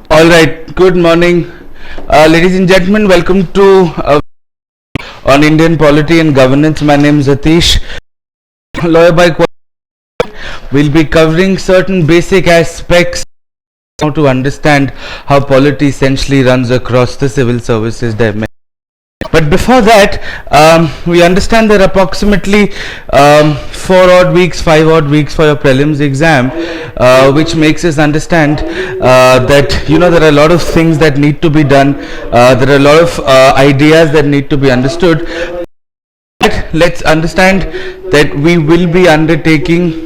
All right, good morning, ladies and gentlemen. Welcome to on Indian Polity and Governance. My name is Atish, lawyer by qualification. We'll be covering certain basic aspects to understand how polity essentially runs across the civil services dimension. But before that, we understand there are approximately 5 odd weeks for your prelims exam, which makes us understand that there are a lot of things that need to be done. There are a lot of ideas that need to be understood. Let's understand that we will be undertaking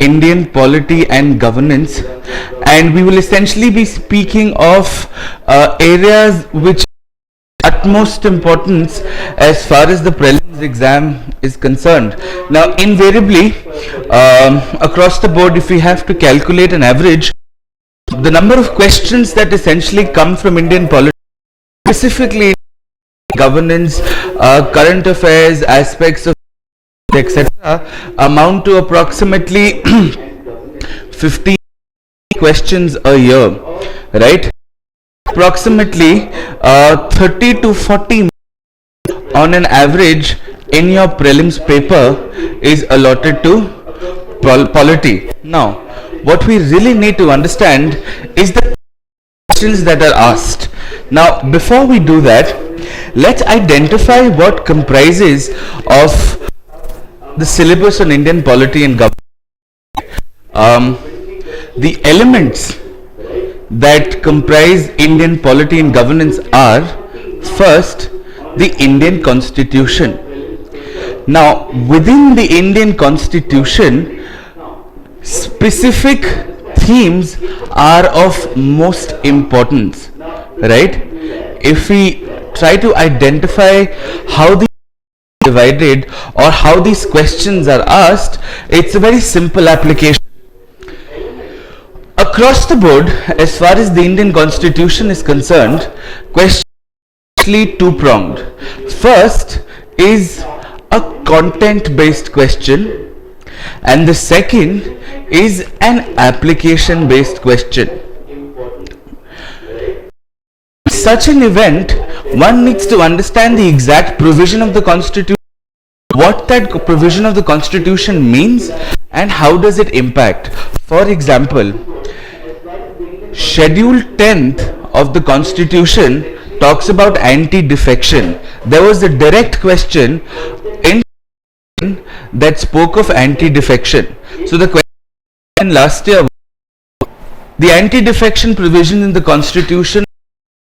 Indian polity and governance, and we will essentially be speaking of areas which utmost importance as far as the prelims exam is concerned. Now, invariably, across the board, if we have to calculate an average, the number of questions that essentially come from Indian polity, specifically governance, current affairs, aspects of etc., amount to approximately 15 questions a year, right? Approximately 30 to 40 on an average in your prelims paper is allotted to polity. Now, what we really need to understand is the questions that are asked. Now, before we do that, let's identify what comprises of the syllabus on Indian polity and governance. The elements that comprise Indian polity and governance are, first, the Indian Constitution. Now, within the Indian Constitution, specific themes are of most importance, right? If we try to identify how the divided or how these questions are asked, it's a very simple application. Across the board, as far as the Indian Constitution is concerned, questions are actually two-pronged. First is a content-based question, and the second is an application-based question. In such an event, one needs to understand the exact provision of the Constitution, what that provision of the Constitution means, and how does it impact. For example, Schedule 10th of the Constitution talks about anti-defection. There was a direct question in that spoke of anti-defection. So the question last year, the anti-defection provision in the Constitution,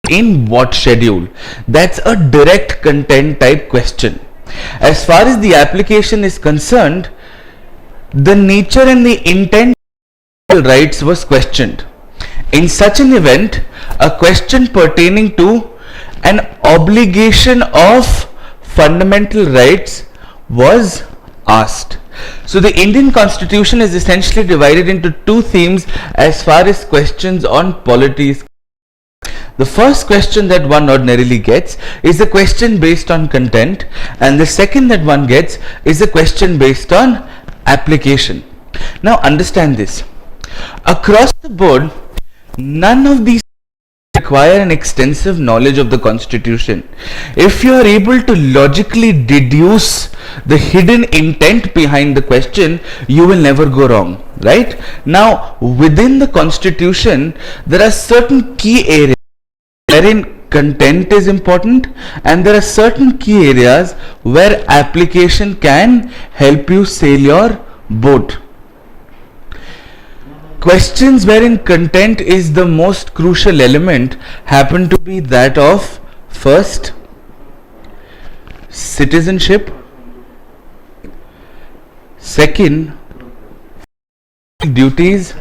in what schedule? That's a direct content type question. As far as the application is concerned, the nature and the intent of rights was questioned. In such an event, a question pertaining to an obligation of fundamental rights was asked. So the Indian Constitution is essentially divided into two themes as far as questions on polity is concerned. The first question that one ordinarily gets is a question based on content, and the second that one gets is a question based on application. Now understand this. Across the board, none of these require an extensive knowledge of the Constitution. If you are able to logically deduce the hidden intent behind the question, you will never go wrong, right? Now, within the Constitution, there are certain key areas wherein content is important, and there are certain key areas where application can help you sail your boat. Questions wherein content is the most crucial element happen to be that of, first, citizenship, second, duties,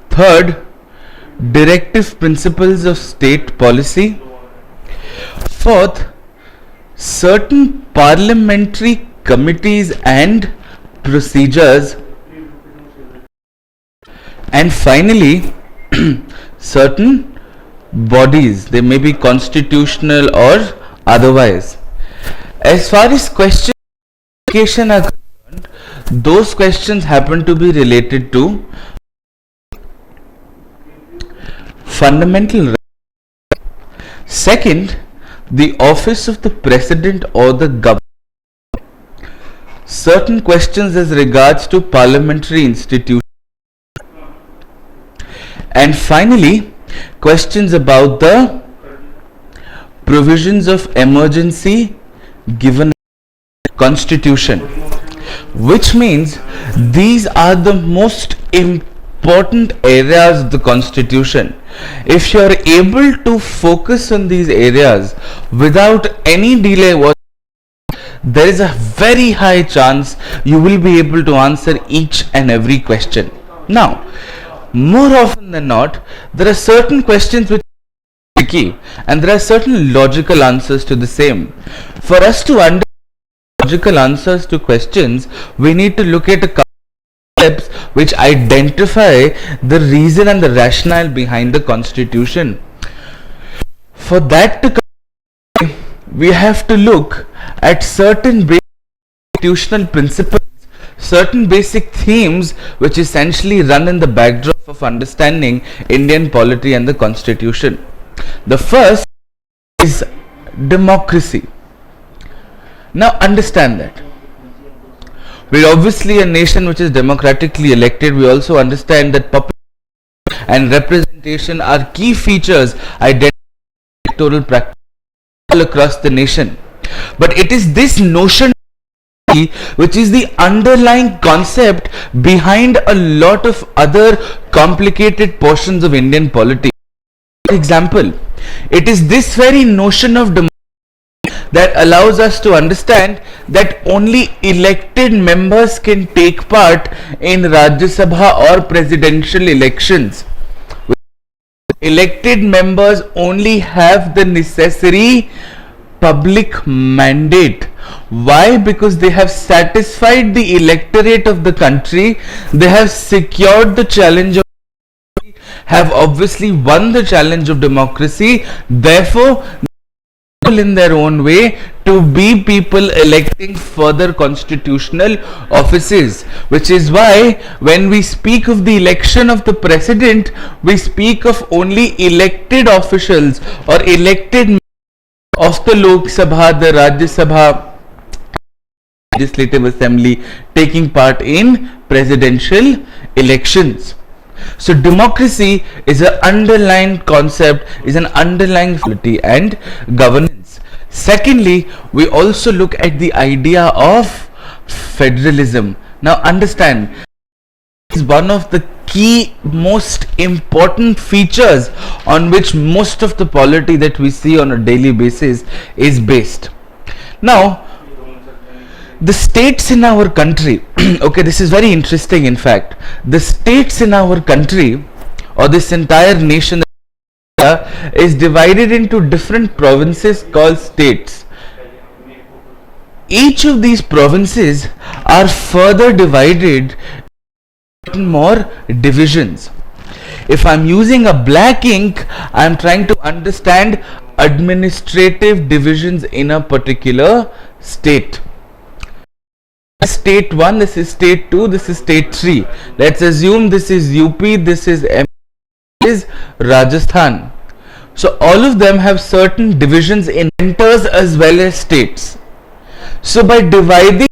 third, directive principles of state policy, fourth, certain parliamentary committees and procedures, and finally certain bodies. They may be constitutional or otherwise. As far as questions are concerned, those questions happen to be related to fundamental rights. Second, the office of the president or the governor. Certain questions as regards to parliamentary institutions. And finally, questions about the provisions of emergency given constitution, which means these are the most important areas of the constitution. If you are able to focus on these areas without any delay, there is a very high chance you will be able to answer each and every question. Now, more often than not, there are certain questions which are tricky and there are certain logical answers to the same. For us to understand logical answers to questions, we need to look at a couple of steps which identify the reason and the rationale behind the constitution. For that to come, we have to look at certain basic constitutional principles, certain basic themes which essentially run in the backdrop of understanding Indian polity and the constitution. The first is democracy. Now understand that we're obviously a nation which is democratically elected. We also understand that population and representation are key features identified in electoral practice all across the nation. But it is this notion which is the underlying concept behind a lot of other complicated portions of Indian polity. For example, it is this very notion of democracy that allows us to understand that only elected members can take part in Rajya Sabha or presidential elections. Elected members only have the necessary public mandate. Why? Because they have satisfied the electorate of the country, they have secured the challenge of democracy, have obviously won the challenge of democracy, therefore in their own way to be people electing further constitutional offices, which is why when we speak of the election of the president, we speak of only elected officials or elected of the Lok Sabha, the Rajya Sabha, Legislative Assembly taking part in presidential elections. So democracy is an underlying concept, is an underlying polity and governance. Secondly, we also look at the idea of federalism. Now understand, this is one of the key most important features on which most of the polity that we see on a daily basis is based. Now, the states in our country, okay, this is very interesting. In fact, the states in our country or this entire nation is divided into different provinces called states. Each of these provinces are further divided into more divisions. If I'm using a black ink, I'm trying to understand administrative divisions in a particular state. State 1, this is state 2, this is state 3. Let's assume this is UP, this is MP, this is Rajasthan. So all of them have certain divisions in centers as well as states. So by dividing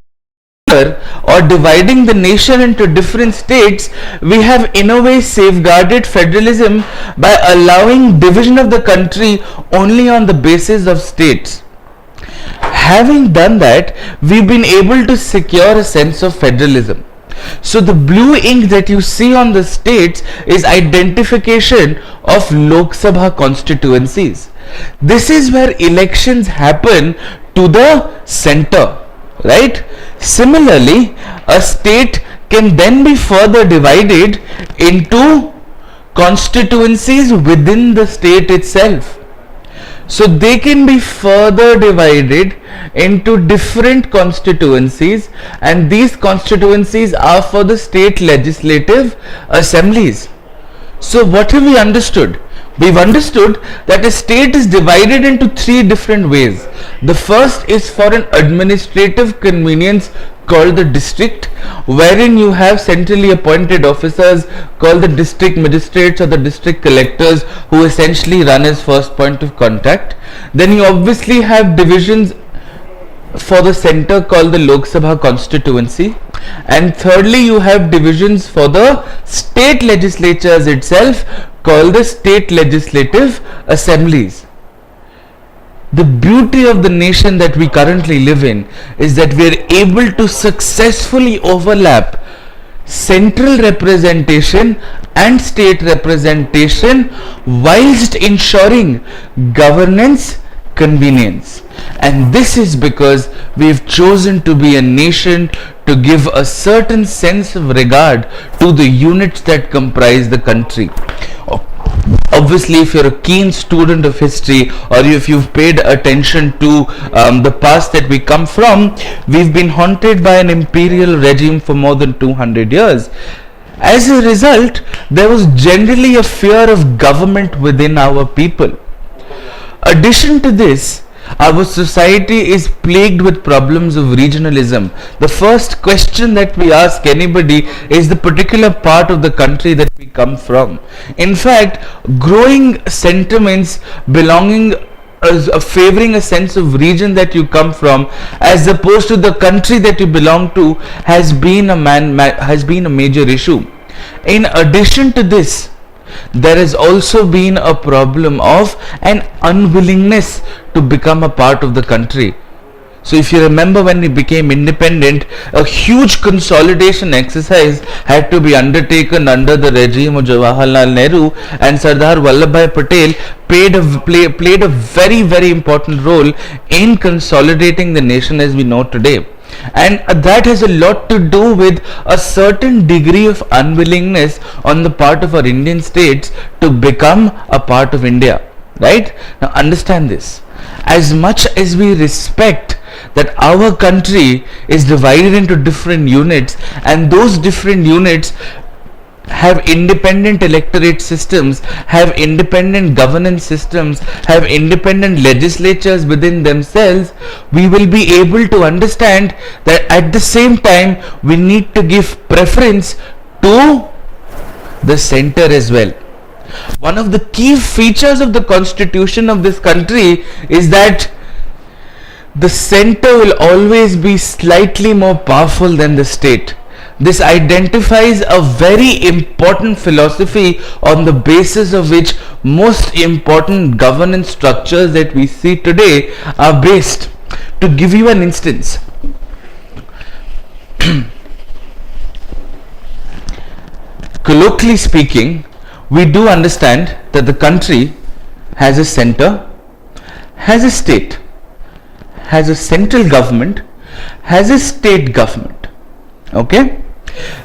or dividing the nation into different states, we have in a way safeguarded federalism by allowing division of the country only on the basis of states. Having done that, we've been able to secure a sense of federalism. So the blue ink that you see on the states is identification of Lok Sabha constituencies. This is where elections happen to the center, right? Similarly, a state can then be further divided into constituencies within the state itself. So they can be further divided into different constituencies, and these constituencies are for the state legislative assemblies. So what have we understood? We've understood that a state is divided into three different ways. The first is for an administrative convenience called the district. wherein you have centrally appointed officers called the district magistrates or the district collectors, who essentially run as first point of contact. Then you obviously have divisions for the center called the Lok Sabha constituency, and thirdly you have divisions for the state legislatures itself called the state legislative assemblies. The beauty of the nation that we currently live in is that we are able to successfully overlap central representation and state representation whilst ensuring governance convenience. And this is because we've chosen to be a nation to give a certain sense of regard to the units that comprise the country. Obviously, if you're a keen student of history, or if you've paid attention to the past that we come from, we've been haunted by an imperial regime for more than 200 years. As a result, there was generally a fear of government within our people. Addition to this, our society is plagued with problems of regionalism. The first question that we ask anybody is the particular part of the country that we come from. In fact, growing sentiments belonging favoring a sense of region that you come from as opposed to the country that you belong to has been a major issue. In addition to this, there has also been a problem of an unwillingness to become a part of the country. So if you remember, when we became independent, a huge consolidation exercise had to be undertaken under the regime of Jawaharlal Nehru, and Sardar Vallabhbhai Patel played a very, very important role in consolidating the nation as we know today. And that has a lot to do with a certain degree of unwillingness on the part of our Indian states to become a part of India. Right? Now understand this. As much as we respect that our country is divided into different units, and those different units have independent electorate systems, have independent governance systems, have independent legislatures within themselves, we will be able to understand that at the same time we need to give preference to the center as well. One of the key features of the constitution of this country is that the center will always be slightly more powerful than the state. This identifies a very important philosophy on the basis of which most important governance structures that we see today are based. To give you an instance, colloquially speaking, we do understand that the country has a center, has a state, has a central government, has a state government. Okay?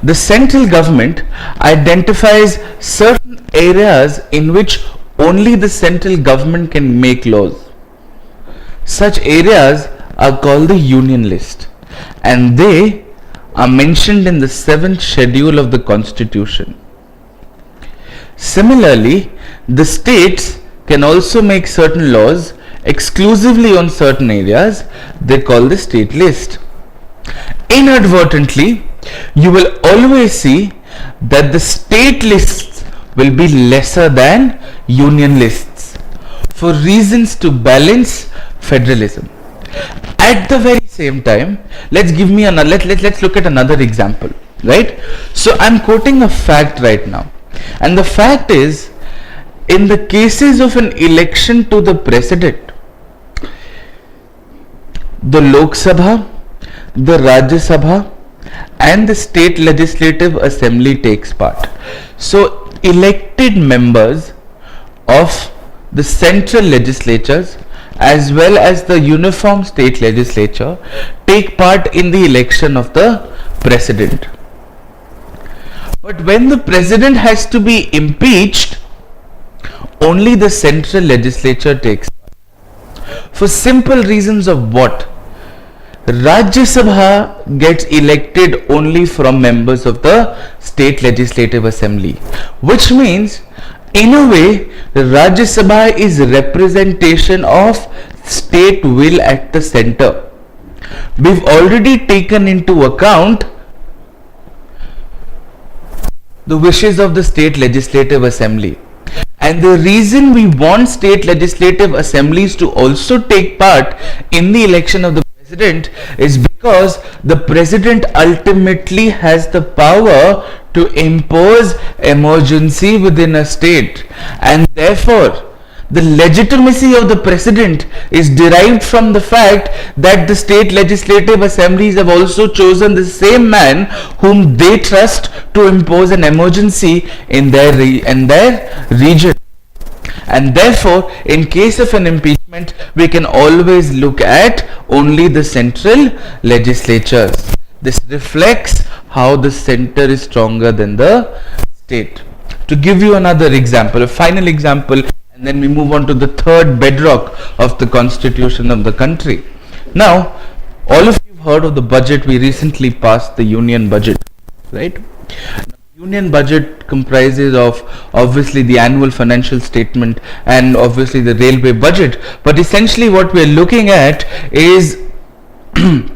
The central government identifies certain areas in which only the central government can make laws. Such areas are called the union list, and they are mentioned in the 7th schedule of the constitution. Similarly, the states can also make certain laws exclusively on certain areas. They call the state list. Inadvertently, you will always see that the state lists will be lesser than union lists for reasons to balance federalism. At the very same time, let's look at another example, right? So I'm quoting a fact right now, and the fact is, in the cases of an election to the president, the Lok Sabha, the Rajya Sabha and the state legislative assembly takes part. So elected members of the central legislatures as well as the uniform state legislature take part in the election of the president. But when the president has to be impeached, only the central legislature takes part. For simple reasons of what? Rajya Sabha gets elected only from members of the state legislative assembly, which means in a way Rajya Sabha is representation of state will at the center. We've already taken into account the wishes of the state legislative assembly. And the reason we want state legislative assemblies to also take part in the election of the president is because the president ultimately has the power to impose emergency within a state, and therefore the legitimacy of the president is derived from the fact that the state legislative assemblies have also chosen the same man whom they trust to impose an emergency in their region. And therefore, in case of an impeachment, we can always look at only the central legislatures. This reflects how the center is stronger than the state. To give you another example, a final example, and then we move on to the third bedrock of the constitution of the country. Now, all of you have heard of the budget. We recently passed the union budget, right? Union budget comprises of obviously the annual financial statement and obviously the railway budget, but essentially what we're looking at is the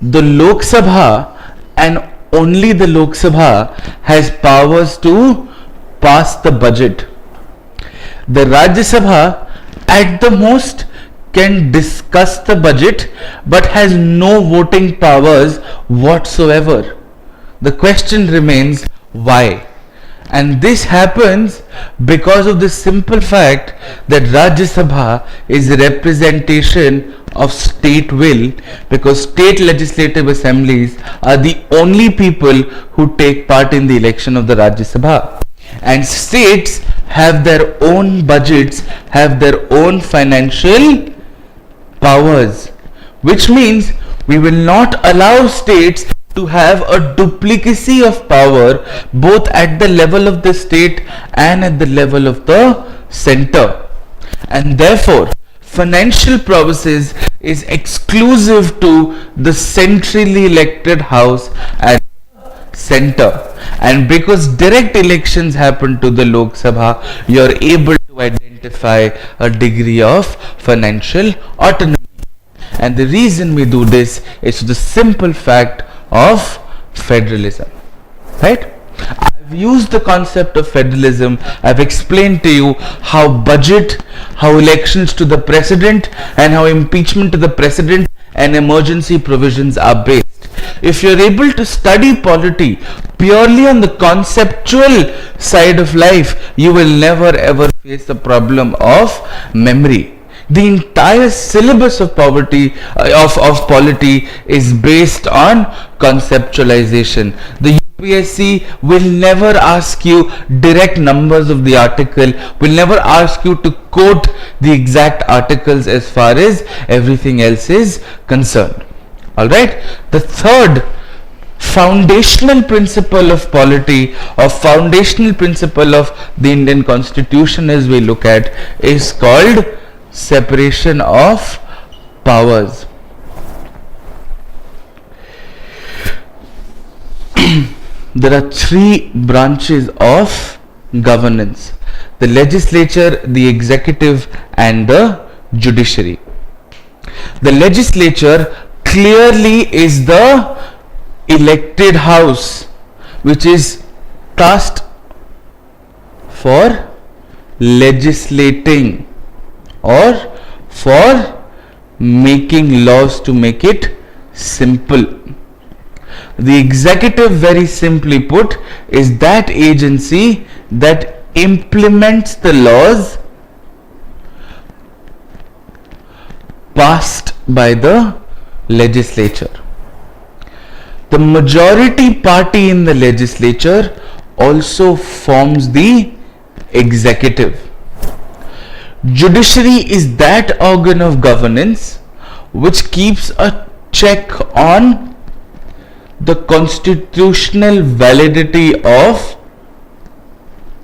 Lok Sabha, and only the Lok Sabha has powers to pass the budget. The Rajya Sabha at the most can discuss the budget but has no voting powers whatsoever. The question remains, why? And this happens because of the simple fact that Rajya Sabha is a representation of state will, because state legislative assemblies are the only people who take part in the election of the Rajya Sabha. And states have their own budgets, have their own financial powers, which means we will not allow states to have a duplicacy of power both at the level of the state and at the level of the center. And therefore, financial provinces is exclusive to the centrally elected house and center. And because direct elections happen to the Lok Sabha, you are able to identify a degree of financial autonomy. And the reason we do this is the simple fact of federalism, right? I've used the concept of federalism. I've explained to you how budget, how elections to the president, and how impeachment to the president and emergency provisions are based. If you're able to study polity purely on the conceptual side of life, you will never ever face the problem of memory. The entire syllabus of polity is based on conceptualization. The UPSC will never ask you direct numbers of the article, will never ask you to quote the exact articles as far as everything else is concerned. Alright, the third foundational principle of polity, or foundational principle of the Indian Constitution as we look at, is called separation of powers. There are three branches of governance: the legislature, the executive, and the judiciary. The legislature clearly is the elected house which is tasked for legislating or for making laws, to make it simple. The executive, very simply put, is that agency that implements the laws passed by the legislature. The majority party in the legislature also forms the executive. Judiciary is that organ of governance which keeps a check on the constitutional validity of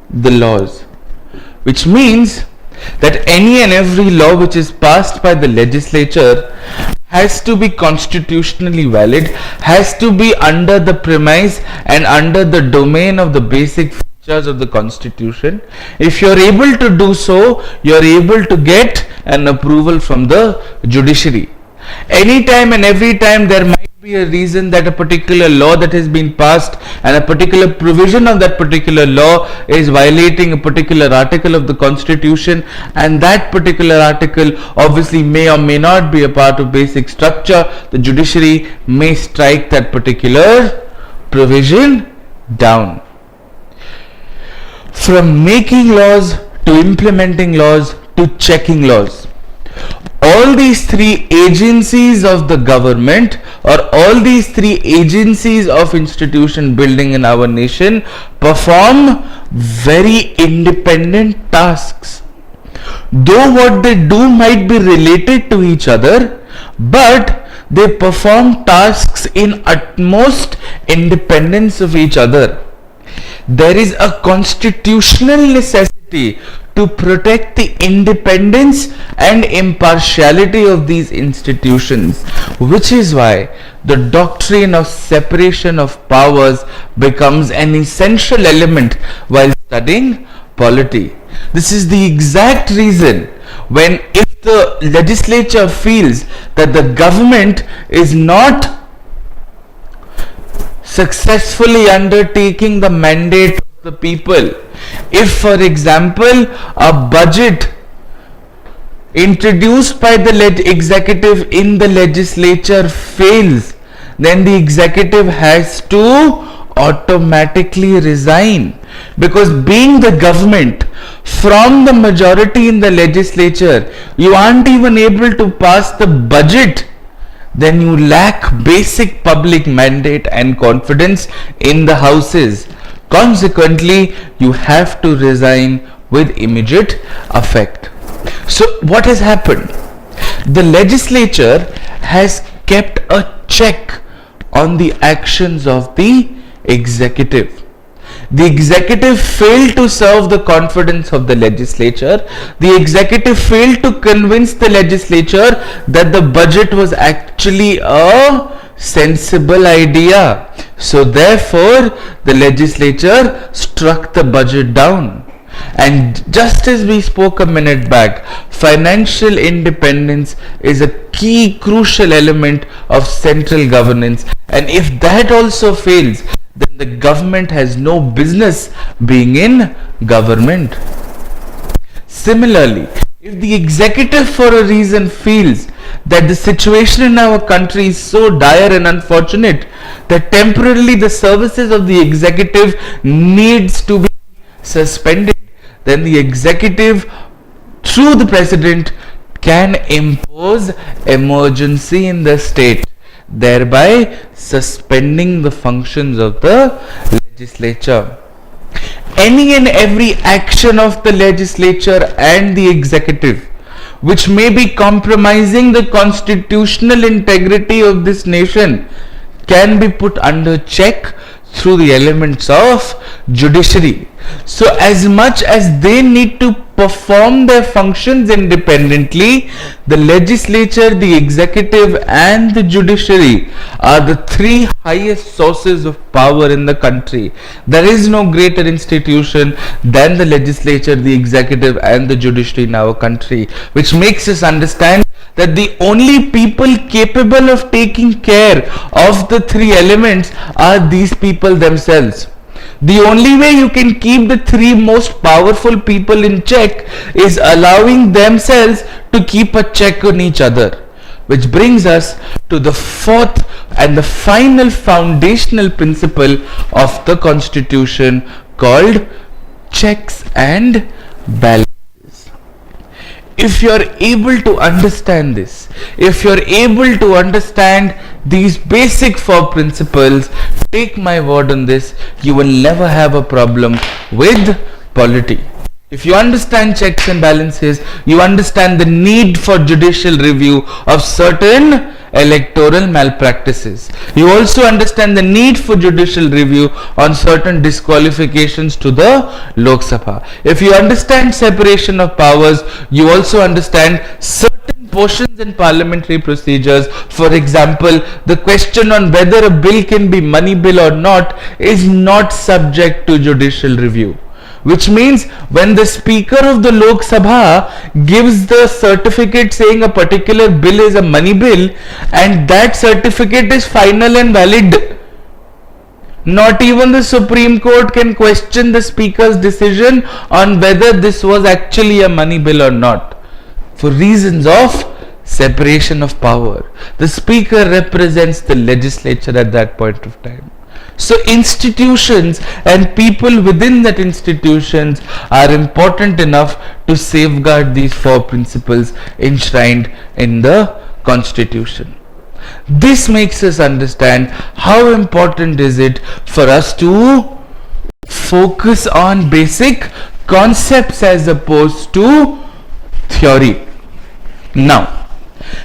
the laws, which means that any and every law which is passed by the legislature has to be constitutionally valid, has to be under the premise and under the domain of the basic features of the Constitution. If you are able to do so, you are able to get an approval from the judiciary. Anytime and every time there might be a reason that a particular law that has been passed and a particular provision of that particular law is violating a particular article of the Constitution, and that particular article obviously may or may not be a part of basic structure. The judiciary may strike that particular provision down. From making laws to implementing laws to checking laws, all these three agencies of the government, or all these three agencies of institution building in our nation, perform very independent tasks. Though what they do might be related to each other, but they perform tasks in utmost independence of each other. There is a constitutional necessity to protect the independence and impartiality of these institutions, which is why the doctrine of separation of powers becomes an essential element while studying polity. This is the exact reason when, if the legislature feels that the government is not successfully undertaking the mandate of the people, if for example a budget introduced by the executive in the legislature fails, then the executive has to automatically resign, because being the government from the majority in the legislature, you aren't even able to pass the budget, then you lack basic public mandate and confidence in the houses. Consequently, you have to resign with immediate effect. So what has happened? The legislature has kept a check on the actions of the executive. The executive failed to serve the confidence of the legislature. The executive failed to convince the legislature that the budget was actually a sensible idea. So therefore, the legislature struck the budget down. And just as we spoke a minute back, financial independence is a key crucial element of central governance. And if that also fails, then the government has no business being in government. Similarly, if the executive for a reason feels that the situation in our country is so dire and unfortunate that temporarily the services of the executive needs to be suspended, then the executive through the president can impose emergency in the state, thereby suspending the functions of the legislature. Any and every action of the legislature and the executive which may be compromising the constitutional integrity of this nation can be put under check through the elements of judiciary. So as much as they need to perform their functions independently, the legislature, the executive and the judiciary are the three highest sources of power in the country. There is no greater institution than the legislature, the executive and the judiciary in our country, which makes us understand that the only people capable of taking care of the three elements are these people themselves. The only way you can keep the three most powerful people in check is allowing themselves to keep a check on each other. Which brings us to the fourth and the final foundational principle of the Constitution called checks and balances. If you are able to understand this, if you are able to understand these basic four principles, take my word on this, you will never have a problem with polity. If you understand checks and balances, you understand the need for judicial review of certain electoral malpractices. You also understand the need for judicial review on certain disqualifications to the Lok Sabha. If you understand separation of powers, you also understand certain portions in parliamentary procedures. For example, the question on whether a bill can be money bill or not is not subject to judicial review. which means when the Speaker of the Lok Sabha gives the certificate saying a particular bill is a money bill, and that certificate is final and valid, not even the Supreme Court can question the Speaker's decision on whether this was actually a money bill or not, for reasons of separation of power. The Speaker represents the legislature at that point of time. So institutions and people within that institutions are important enough to safeguard these four principles enshrined in the Constitution. This makes us understand how important is it for us to focus on basic concepts as opposed to theory. Now,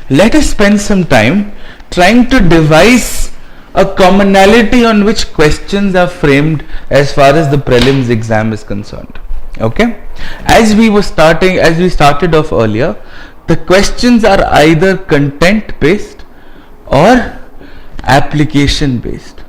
let us spend some time trying to devise a commonality on which questions are framed as far as the prelims exam is concerned. Okay, as we started off earlier, the questions are either content based or application based.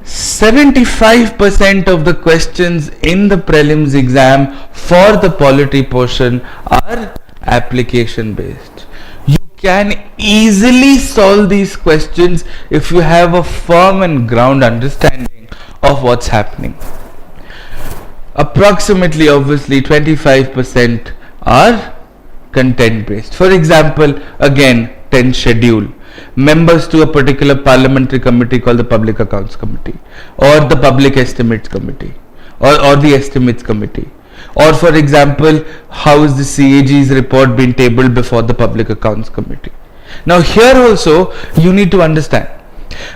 75% of the questions in the prelims exam for the polity portion are application based. You can easily solve these questions if you have a firm and ground understanding of what's happening. Approximately, obviously, 25% are content based. For example, again, 10th schedule, members to a particular parliamentary committee called the Public Accounts Committee, or the Public Estimates Committee, or the Estimates Committee, or for example, how is the CAG's report being tabled before the Public Accounts Committee. Now here also you need to understand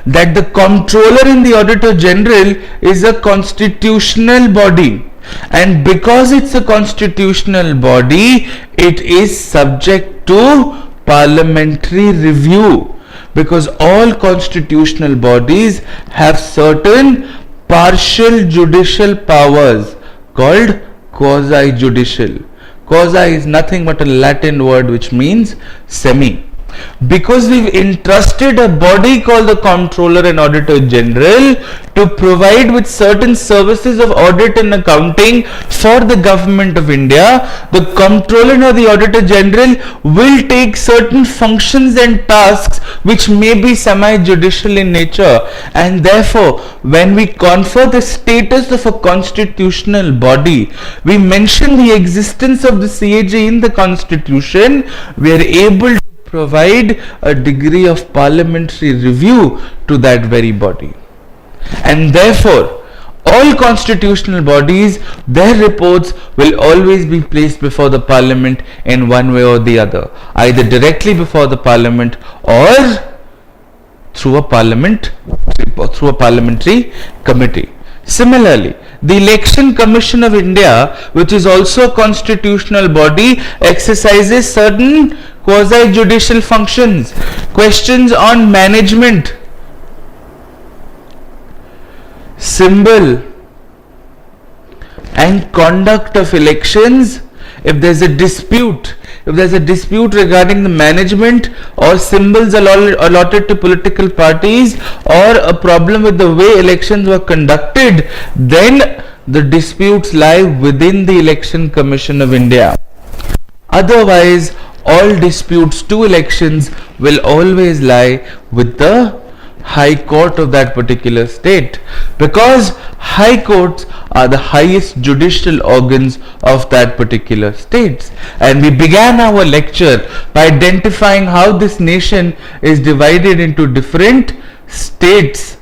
that the Comptroller in the Auditor General is a constitutional body, and because it's a constitutional body, it is subject to parliamentary review, because all constitutional bodies have certain partial judicial powers called quasi-judicial. Quasi is nothing but a Latin word which means semi. Because we've entrusted a body called the Comptroller and Auditor General to provide with certain services of audit and accounting for the government of India, the Comptroller or the Auditor General will take certain functions and tasks which may be semi-judicial in nature, and therefore when we confer the status of a constitutional body, we mention the existence of the CAG in the Constitution, we are able to provide a degree of parliamentary review to that very body. And therefore, all constitutional bodies, their reports will always be placed before the parliament in one way or the other, either directly before the parliament or through a parliamentary committee. Similarly, the Election Commission of India, which is also a constitutional body, exercises certain quasi-judicial functions. Questions on management, symbol and conduct of elections. If there's a dispute regarding the management or symbols allotted to political parties, or a problem with the way elections were conducted, then the disputes lie within the Election Commission of India. Otherwise, all disputes to elections will always lie with the High Court of that particular state, because High Courts are the highest judicial organs of that particular state. And we began our lecture by identifying how this nation is divided into different states,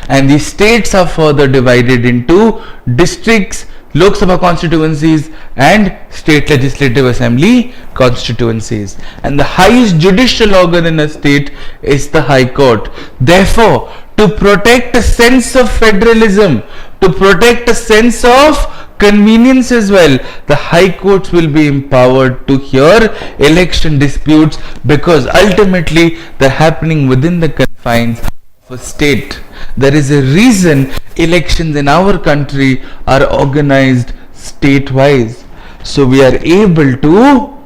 and these states are further divided into districts, Lok Sabha constituencies, and state legislative assembly constituencies. And the highest judicial organ in a state is the High Court. Therefore, to protect a sense of federalism, to protect a sense of convenience as well, the High Courts will be empowered to hear election disputes, because ultimately they're happening within the confines of a state. There is a reason elections in our country are organized state-wise. So we are able to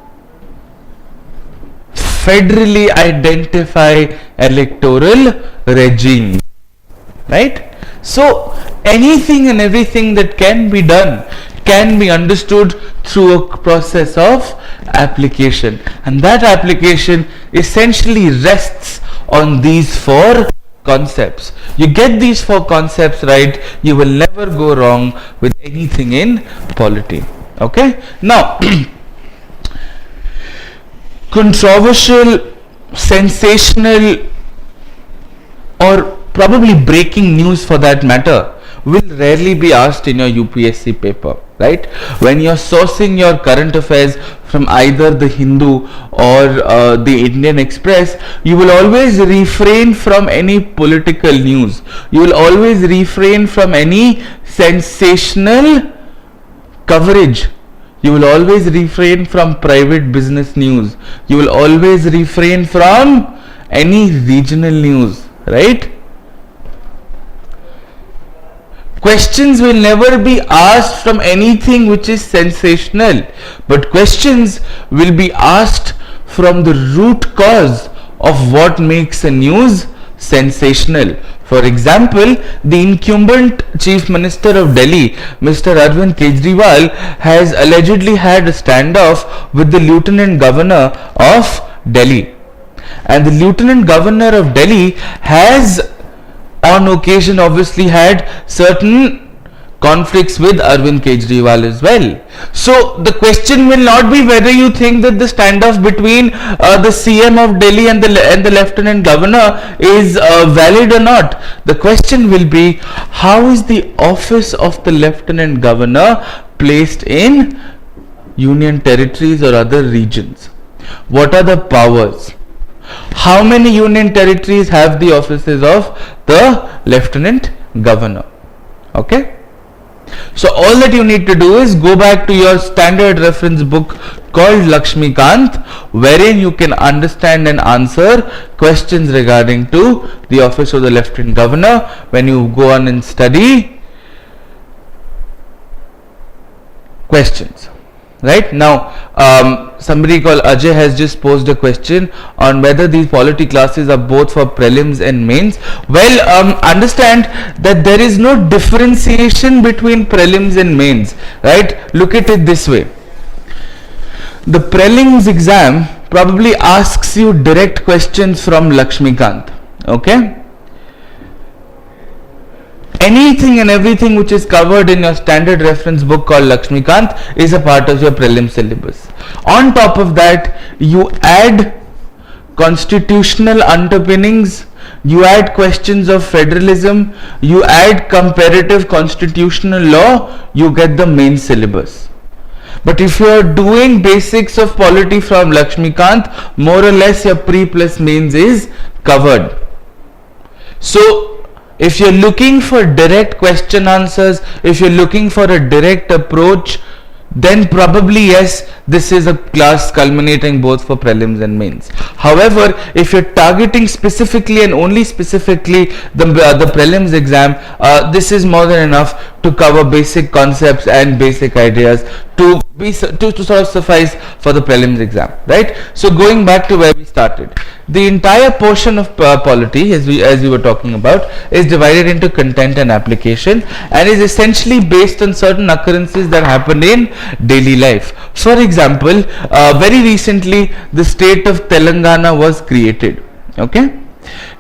federally identify electoral regimes. right? So anything and everything that can be done can be understood through a process of application, and that application essentially rests on these four concepts. You get these four concepts right, you will never go wrong with anything in polity. Okay, now controversial, sensational, or probably breaking news for that matter will rarely be asked in your UPSC paper, right? When you're sourcing your current affairs from either the Hindu or the Indian Express, you will always refrain from any political news. You will always refrain from any sensational coverage. You will always refrain from private business news. You will always refrain from any regional news, right? Questions will never be asked from anything which is sensational, but questions will be asked from the root cause of what makes a news sensational. For example, the incumbent Chief Minister of Delhi, Mr. Arvind Kejriwal, has allegedly had a standoff with the Lieutenant Governor of Delhi. And the Lieutenant Governor of Delhi has on occasion obviously had certain conflicts with Arvind Kejriwal as well. So the question will not be whether you think that the standoff between the CM of Delhi and the Lieutenant Governor is valid or not. The question will be, how is the office of the Lieutenant Governor placed in union territories or other regions? What are the powers? How many union territories have the offices of the Lieutenant Governor? Okay. So all that you need to do is go back to your standard reference book called Lakshmikant, wherein you can understand and answer questions regarding to the office of the Lieutenant Governor when you go on and study questions. Right now, somebody called Ajay has just posed a question on whether these polity classes are both for prelims and mains. Well, understand that there is no differentiation between prelims and mains, right? Look at it this way. The prelims exam probably asks you direct questions from Lakshmikant, okay? Anything and everything which is covered in your standard reference book called Lakshmikant is a part of your prelim syllabus. On top of that, you add constitutional underpinnings, you add questions of federalism, you add comparative constitutional law, you get the main syllabus. But if you are doing basics of polity from Lakshmikant, more or less your pre plus mains is covered. So if you're looking for direct question answers, if you're looking for a direct approach, then probably yes, this is a class culminating both for prelims and mains. However, if you're targeting specifically and only specifically the prelims exam, this is more than enough to cover basic concepts and basic ideas to sort of suffice for the prelims exam, right? So going back to where we started, the entire portion of polity, as we were talking about, is divided into content and application, and is essentially based on certain occurrences that happen in daily life. For example, very recently the state of Telangana was created. Okay.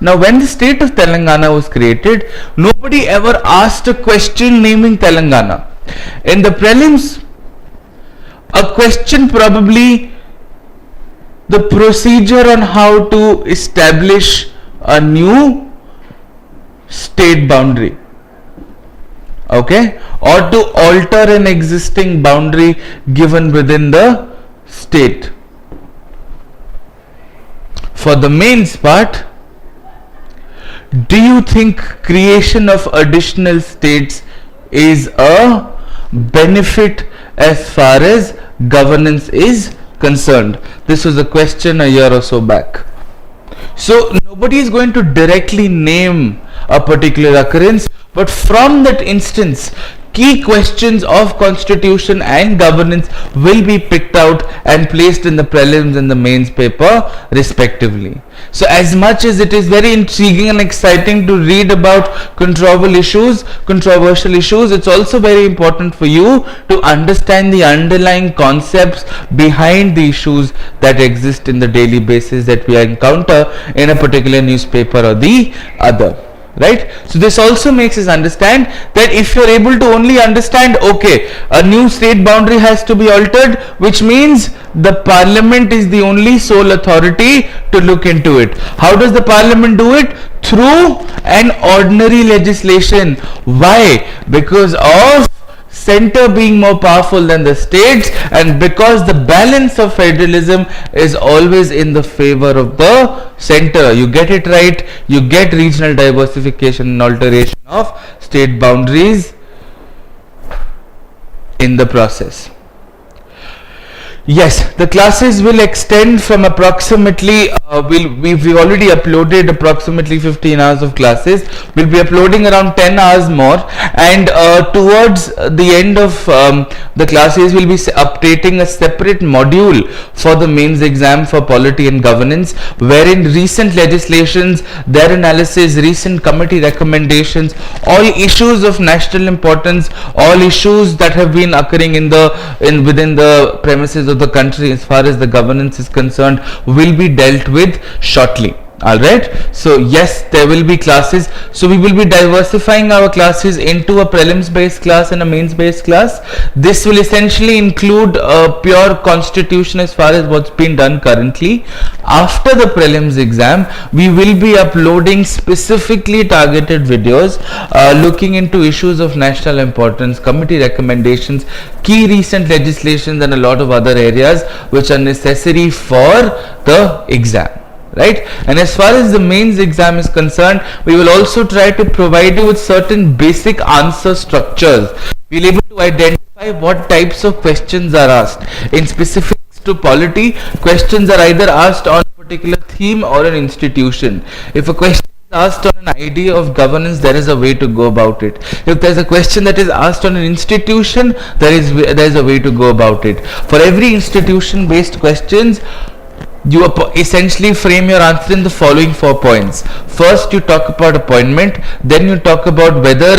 Now, when the state of Telangana was created, nobody ever asked a question naming Telangana. In the prelims, a question probably the procedure on how to establish a new state boundary, okay, or to alter an existing boundary given within the state. For the mains part, do you think creation of additional states is a benefit as far as governance is concerned? This was a question a year or so back. So nobody is going to directly name a particular occurrence, but from that instance, key questions of constitution and governance will be picked out and placed in the prelims and the mains paper respectively. So as much as it is very intriguing and exciting to read about controversial issues, it's also very important for you to understand the underlying concepts behind the issues that exist in the daily basis that we encounter in a particular newspaper or the other. Right? So this also makes us understand that if you're able to only understand, okay, a new state boundary has to be altered, which means the parliament is the only sole authority to look into it. How does the parliament do it? Through an ordinary legislation. Why? Because of center being more powerful than the states, and because the balance of federalism is always in the favor of the center. You get it right, you get regional diversification and alteration of state boundaries in the process. Yes, the classes will extend from approximately, we've already uploaded approximately 15 hours of classes. We'll be uploading around 10 hours more, and towards the end of the classes, we'll be updating a separate module for the mains exam for polity and governance, wherein recent legislations, their analysis, recent committee recommendations, all issues of national importance, all issues that have been occurring within the premises of the country as far as the governance is concerned will be dealt with shortly. Alright, so yes, there will be classes. So we will be diversifying our classes into a prelims based class and a mains based class. This will essentially include pure constitution as far as what's been done currently. After the prelims exam, we will be uploading specifically targeted videos looking into issues of national importance, committee recommendations, key recent legislations, and a lot of other areas which are necessary for the exam. Right? And as far as the mains exam is concerned, we will also try to provide you with certain basic answer structures. We'll be able to identify what types of questions are asked. In specifics to polity, questions are either asked on a particular theme or an institution. If a question is asked on an idea of governance, there is a way to go about it. If there's a question that is asked on an institution, there is a way to go about it. For every institution based questions, you essentially frame your answer in the following 4 points. First, you talk about appointment, then you talk about whether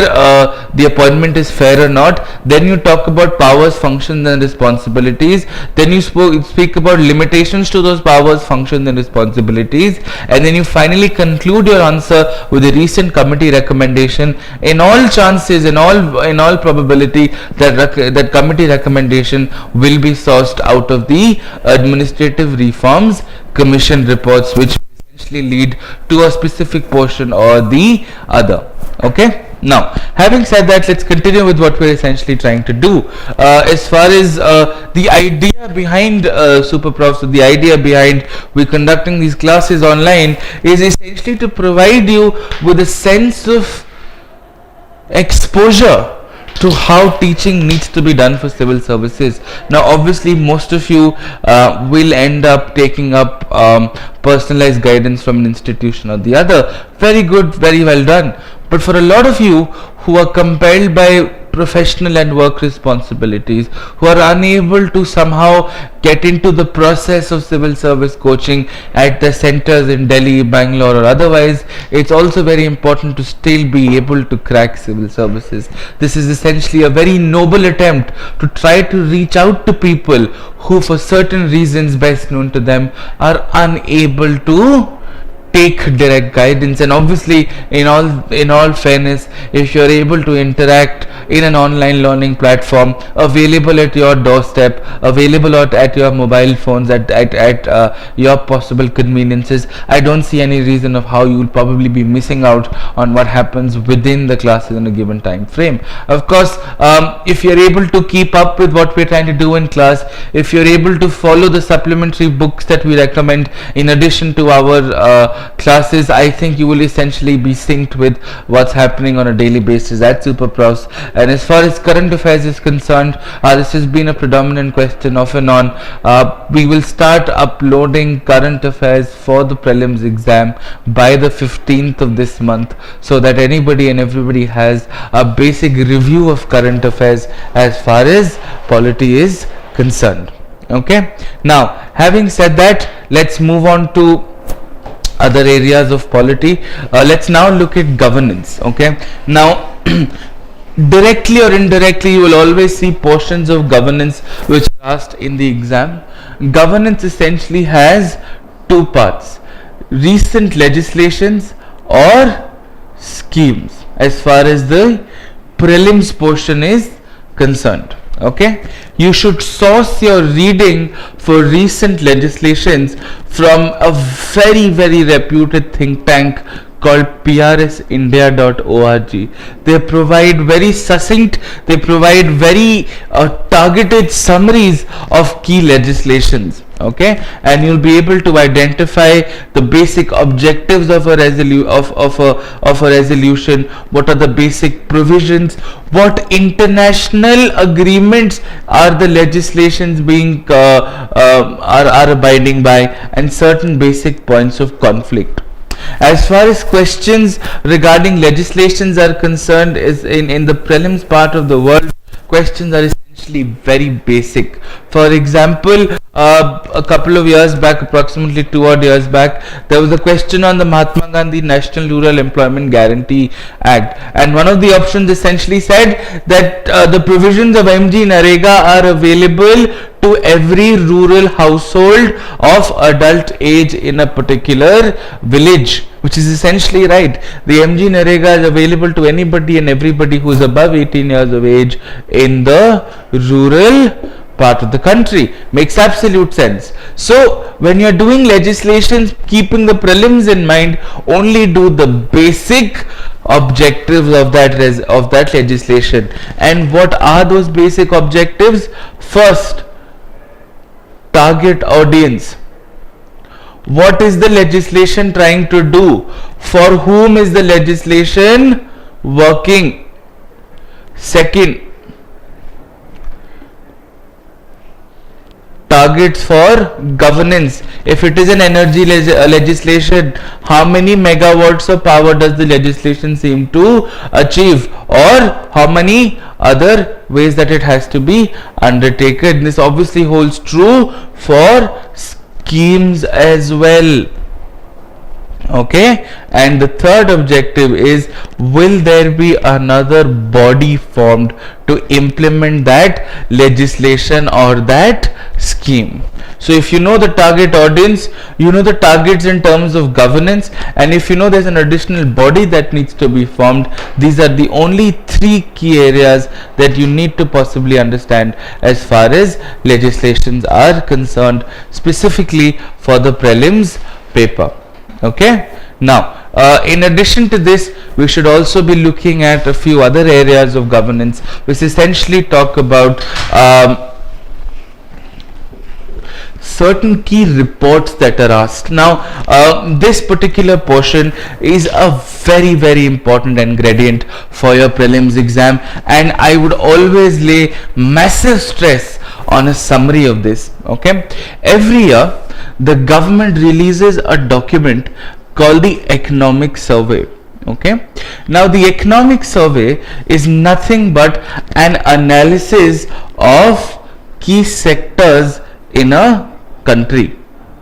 the appointment is fair or not, then you talk about powers, functions and responsibilities, then you speak about limitations to those powers, functions and responsibilities, and then you finally conclude your answer with a recent committee recommendation. In all chances, in all probability, that committee recommendation will be sourced out of the administrative reforms commission reports, which essentially lead to a specific portion or the other. Okay, now having said that, let's continue with what we're essentially trying to do. As far as the idea behind SuperProfs, the idea behind we conducting these classes online is essentially to provide you with a sense of exposure to how teaching needs to be done for civil services. Now obviously most of you will end up taking up personalized guidance from an institution or the other. Very good, very well done. But for a lot of you who are compelled by professional and work responsibilities, who are unable to somehow get into the process of civil service coaching at the centers in Delhi, Bangalore or otherwise, it's also very important to still be able to crack civil services. This is essentially a very noble attempt to try to reach out to people who for certain reasons best known to them are unable to take direct guidance. And obviously in all fairness, if you're able to interact in an online learning platform available at your doorstep, available at your mobile phones, at your possible conveniences, I don't see any reason of how you will probably be missing out on what happens within the classes in a given time frame. Of course, if you're able to keep up with what we're trying to do in class, if you're able to follow the supplementary books that we recommend in addition to our classes, I think you will essentially be synced with what's happening on a daily basis at SuperProfs, And as far as current affairs is concerned, this has been a predominant question off and on. We will start uploading current affairs for the prelims exam by the 15th of this month, so that anybody and everybody has a basic review of current affairs as far as polity is concerned. Okay, now having said that, let's move on to other areas of polity. Let's now look at governance. Okay, now directly or indirectly you will always see portions of governance which are asked in the exam. Governance essentially has two parts: recent legislations or schemes, as far as the prelims portion is concerned. Okay, you should source your reading for recent legislations from a very reputed think tank called prindia.org. They provide very succinct, they provide very targeted summaries of key legislations. Okay, and you'll be able to identify the basic objectives of a resolution, what are the basic provisions, what international agreements are the legislations being are abiding by, and certain basic points of conflict. As far as questions regarding legislations are concerned, is in the prelims part of the world, questions are essentially very basic. For example, a couple of years back, approximately 2 odd years back, there was a question on the Mahatma Gandhi National Rural Employment Guarantee Act, and one of the options essentially said that the provisions of MG Narega are available to every rural household of adult age in a particular village, which is essentially right. The MG Narega is available to anybody and everybody who is above 18 years of age in the rural part of the country. Makes absolute sense. So when you are doing legislation, keeping the prelims in mind, only do the basic objectives of that legislation. And what are those basic objectives? First, target audience. What is the legislation trying to do? For whom is the legislation working? Second, targets for governance. If it is an energy legislation, how many megawatts of power does the legislation seem to achieve, or how many other ways that it has to be undertaken? This obviously holds true for schemes as well. Okay, and the third objective is, will there be another body formed to implement that legislation or that scheme? So if you know the target audience, you know the targets in terms of governance, and if you know there's an additional body that needs to be formed, these are the only three key areas that you need to possibly understand as far as legislations are concerned, specifically for the prelims paper. Okay, now in addition to this, we should also be looking at a few other areas of governance which essentially talk about certain key reports that are asked. Now this particular portion is a very important ingredient for your prelims exam, and I would always lay massive stress on a summary of this. Okay, every year the government releases a document called the economic survey. Okay, now the economic survey is nothing but an analysis of key sectors in a country.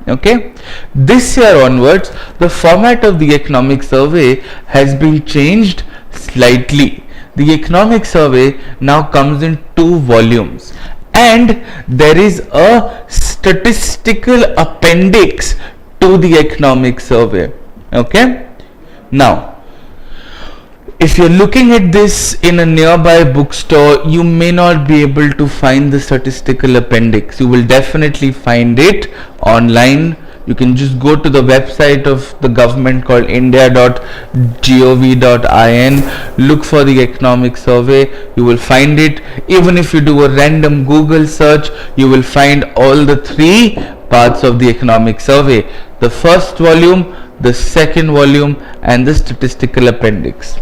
Okay, this year onwards the format of the economic survey has been changed slightly. The economic survey now comes in 2 volumes, and there is a statistical appendix to the economic survey. Okay, now if you're looking at this in a nearby bookstore, you may not be able to find the statistical appendix. You will definitely find it online. You can just go to the website of the government called india.gov.in, look for the economic survey, you will find it. Even if you do a random Google search, you will find all the 3 parts of the economic survey: the first volume, the second volume, and the statistical appendix.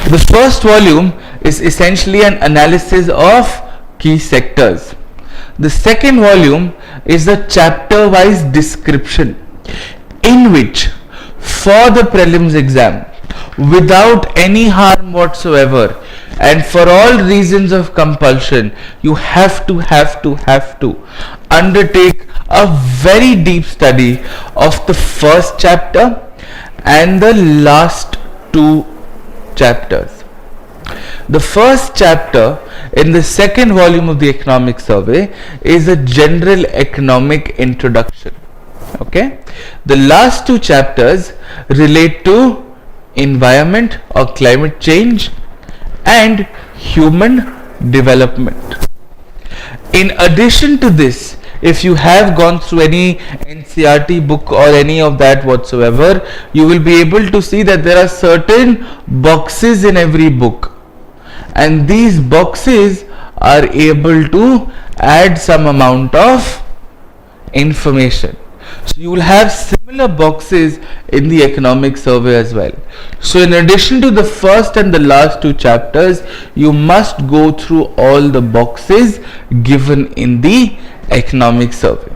The first volume is essentially an analysis of key sectors. The second volume is a chapter wise description, in which for the prelims exam, without any harm whatsoever and for all reasons of compulsion, you have to undertake a very deep study of the first chapter and the last two chapters. The first chapter in the second volume of the economic survey is a general economic introduction. Okay, the last two chapters relate to environment or climate change and human development. In addition to this, if you have gone through any NCERT book or any of that whatsoever, you will be able to see that there are certain boxes in every book, and these boxes are able to add some amount of information. So you will have similar boxes in the economic survey as well. So in addition to the first and the last two chapters, you must go through all the boxes given in the economic survey.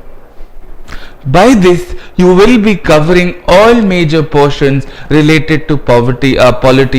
By this, you will be covering all major portions related to polity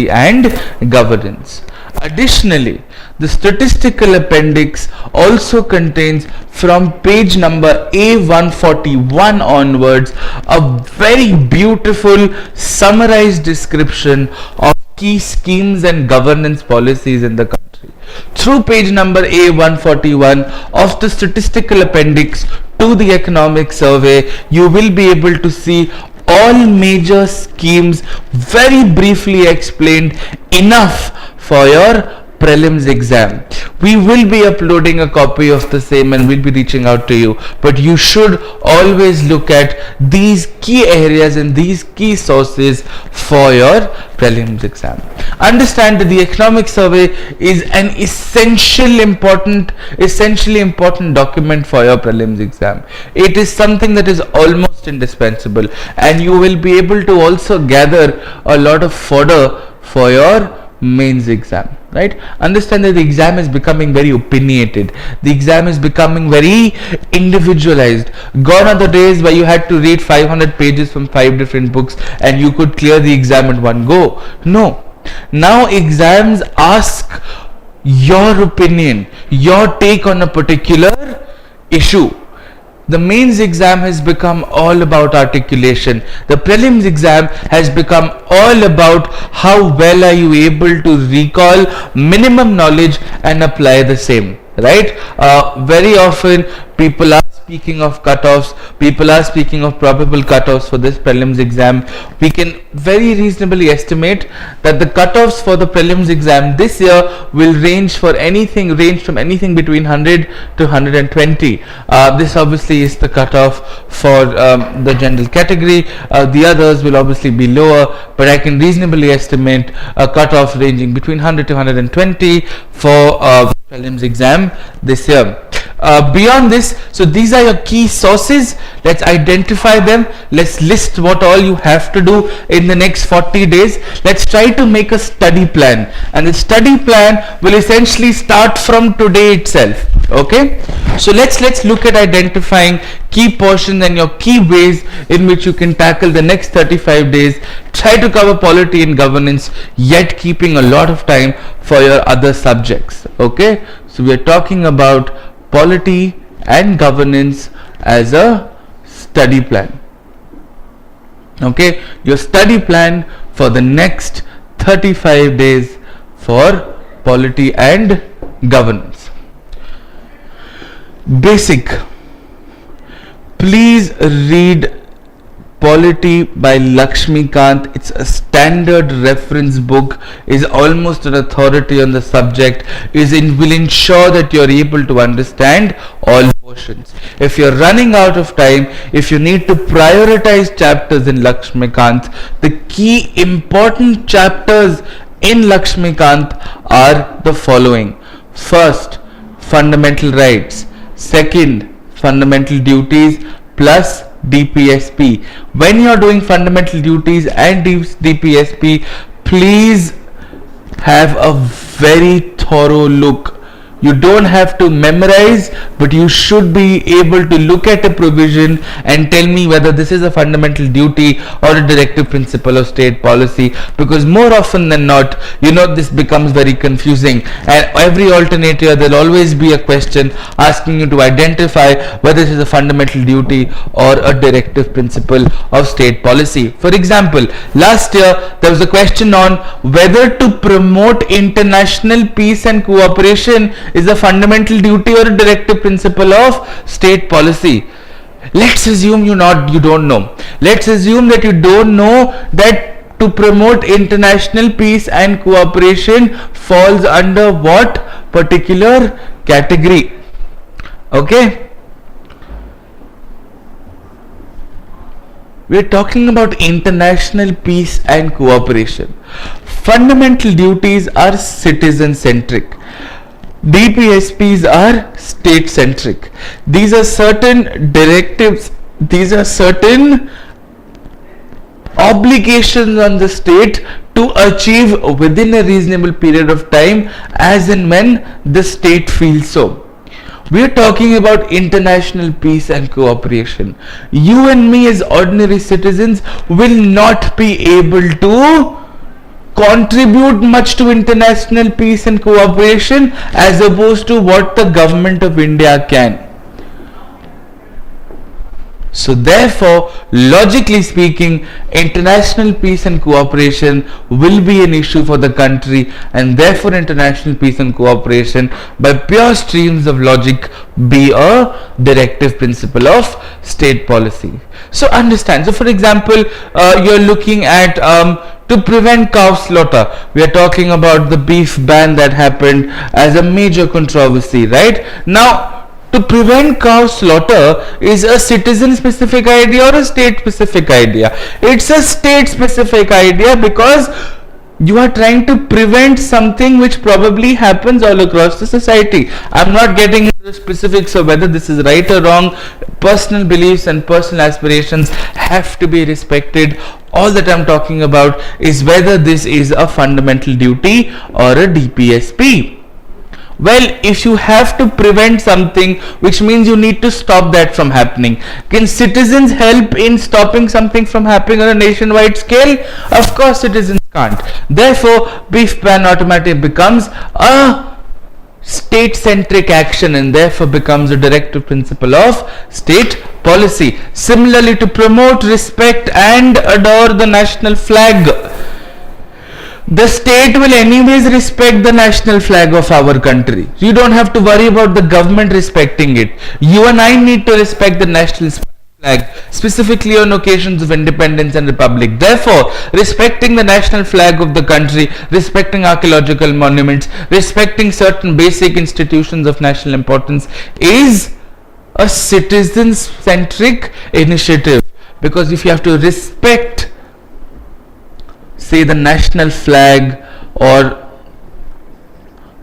and governance. Additionally, the statistical appendix also contains from page number A141 onwards a very beautiful summarized description of key schemes and governance policies in the country. Through page number A141 of the statistical appendix to the economic survey, you will be able to see all major schemes very briefly explained, enough for your prelims exam. We will be uploading a copy of the same and we'll be reaching out to you, but you should always look at these key areas and these key sources for your prelims exam. Understand that the economic survey is an essentially important document for your prelims exam. It is something that is almost indispensable, and you will be able to also gather a lot of fodder for your mains exam. Right? Understand that the exam is becoming very opinionated. The exam is becoming very individualized. Gone are the days where you had to read 500 pages from 5 different books and you could clear the exam at one go. No. Now exams ask your opinion, your take on a particular issue. The mains exam has become all about articulation. The prelims exam has become all about how well are you able to recall minimum knowledge and apply the same. Right? Very often people are speaking of cutoffs, people are speaking of probable cutoffs for this prelims exam. We can very reasonably estimate that the cutoffs for the prelims exam this year will range from anything between 100 to 120. This obviously is the cutoff for the general category. The others will obviously be lower, but I can reasonably estimate a cutoff ranging between 100 to 120 for prelims exam this year. Beyond this, so these are your key sources. Let's identify them. Let's list what all you have to do in the next 40 days. Let's try to make a study plan, and the study plan will essentially start from today itself. Okay, so let's look at identifying key portions and your key ways in which you can tackle the next 35 days. Try to cover polity and governance, yet keeping a lot of time for your other subjects. Okay, so we are talking about polity and governance as a study plan. Okay, your study plan for the next 35 days for polity and governance. Basic. Please read Polity by Lakshmikant. It's a standard reference book, is almost an authority on the subject, will ensure that you're able to understand all portions. If you're running out of time, if you need to prioritize chapters in Lakshmikant, the key important chapters in Lakshmikant are the following. First, fundamental rights. Second, fundamental duties plus DPSP. When you are doing fundamental duties and DPSP, please have a very thorough look. You don't have to memorize, but you should be able to look at a provision and tell me whether this is a fundamental duty or a directive principle of state policy, because more often than not, this becomes very confusing, and every alternate year there'll always be a question asking you to identify whether this is a fundamental duty or a directive principle of state policy. For example, last year there was a question on whether to promote international peace and cooperation is a fundamental duty or a directive principle of state policy. Let's assume you don't know. Let's assume that you don't know that to promote international peace and cooperation falls under what particular category. Okay? We are talking about international peace and cooperation. Fundamental duties are citizen centric. DPSPs are state centric. These are certain directives, these are certain obligations on the state to achieve within a reasonable period of time as and when the state feels so. We are talking about international peace and cooperation. You and me as ordinary citizens will not be able to contribute much to international peace and cooperation as opposed to what the government of India can. So therefore, logically speaking, international peace and cooperation will be an issue for the country, and therefore international peace and cooperation by pure streams of logic be a directive principle of state policy. So understand. So for example, you're looking at to prevent cow slaughter. We are talking about the beef ban that happened as a major controversy, right? Now, to prevent cow slaughter is a citizen specific idea or a state specific idea? It's a state specific idea because you are trying to prevent something which probably happens all across the society. I'm not getting into the specifics of whether this is right or wrong. Personal beliefs and personal aspirations have to be respected. All that I'm talking about is whether this is a fundamental duty or a DPSP. Well, if you have to prevent something, which means you need to stop that from happening. Can citizens help in stopping something from happening on a nationwide scale? Of course citizens can't. Therefore, beef ban automatically becomes a state-centric action and therefore becomes a directive principle of state policy. Similarly, to promote, respect and adore the national flag. The state will anyways respect the national flag of our country. You don't have to worry about the government respecting it. You and I need to respect the national flag, specifically on occasions of independence and republic. Therefore, respecting the national flag of the country, respecting archaeological monuments, respecting certain basic institutions of national importance is a citizen-centric initiative. Because if you have to respect, say, the national flag or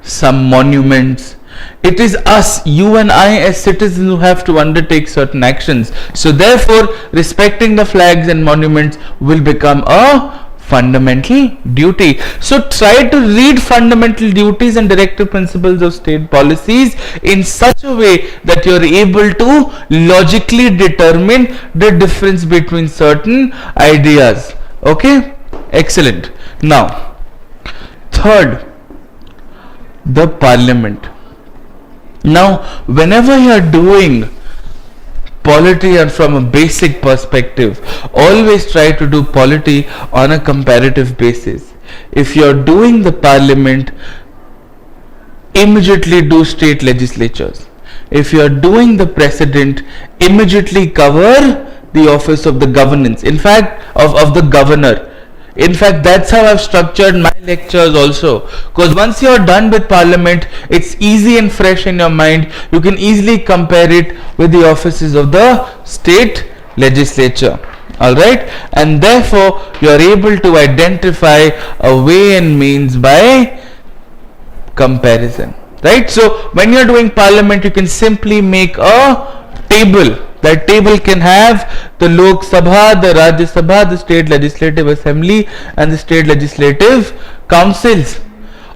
some monuments, it is us, you and I as citizens, who have to undertake certain actions. So therefore, respecting the flags and monuments will become a fundamental duty. So try to read fundamental duties and directive principles of state policies in such a way that you are able to logically determine the difference between certain ideas. Okay? Excellent. Now, third, the parliament. Now, whenever you are doing polity and from a basic perspective, always try to do polity on a comparative basis. If you are doing the parliament, immediately do state legislatures. If you are doing the president, immediately cover the office of the governance, in fact of the governor. In fact, that's how I've structured my lectures also, because once you're done with parliament, it's easy and fresh in your mind. You can easily compare it with the offices of the state legislature. Alright, and therefore you're able to identify a way and means by comparison. Right, so when you're doing parliament, you can simply make a table. That table can have the Lok Sabha, the Rajya Sabha, the state legislative assembly and the state legislative councils.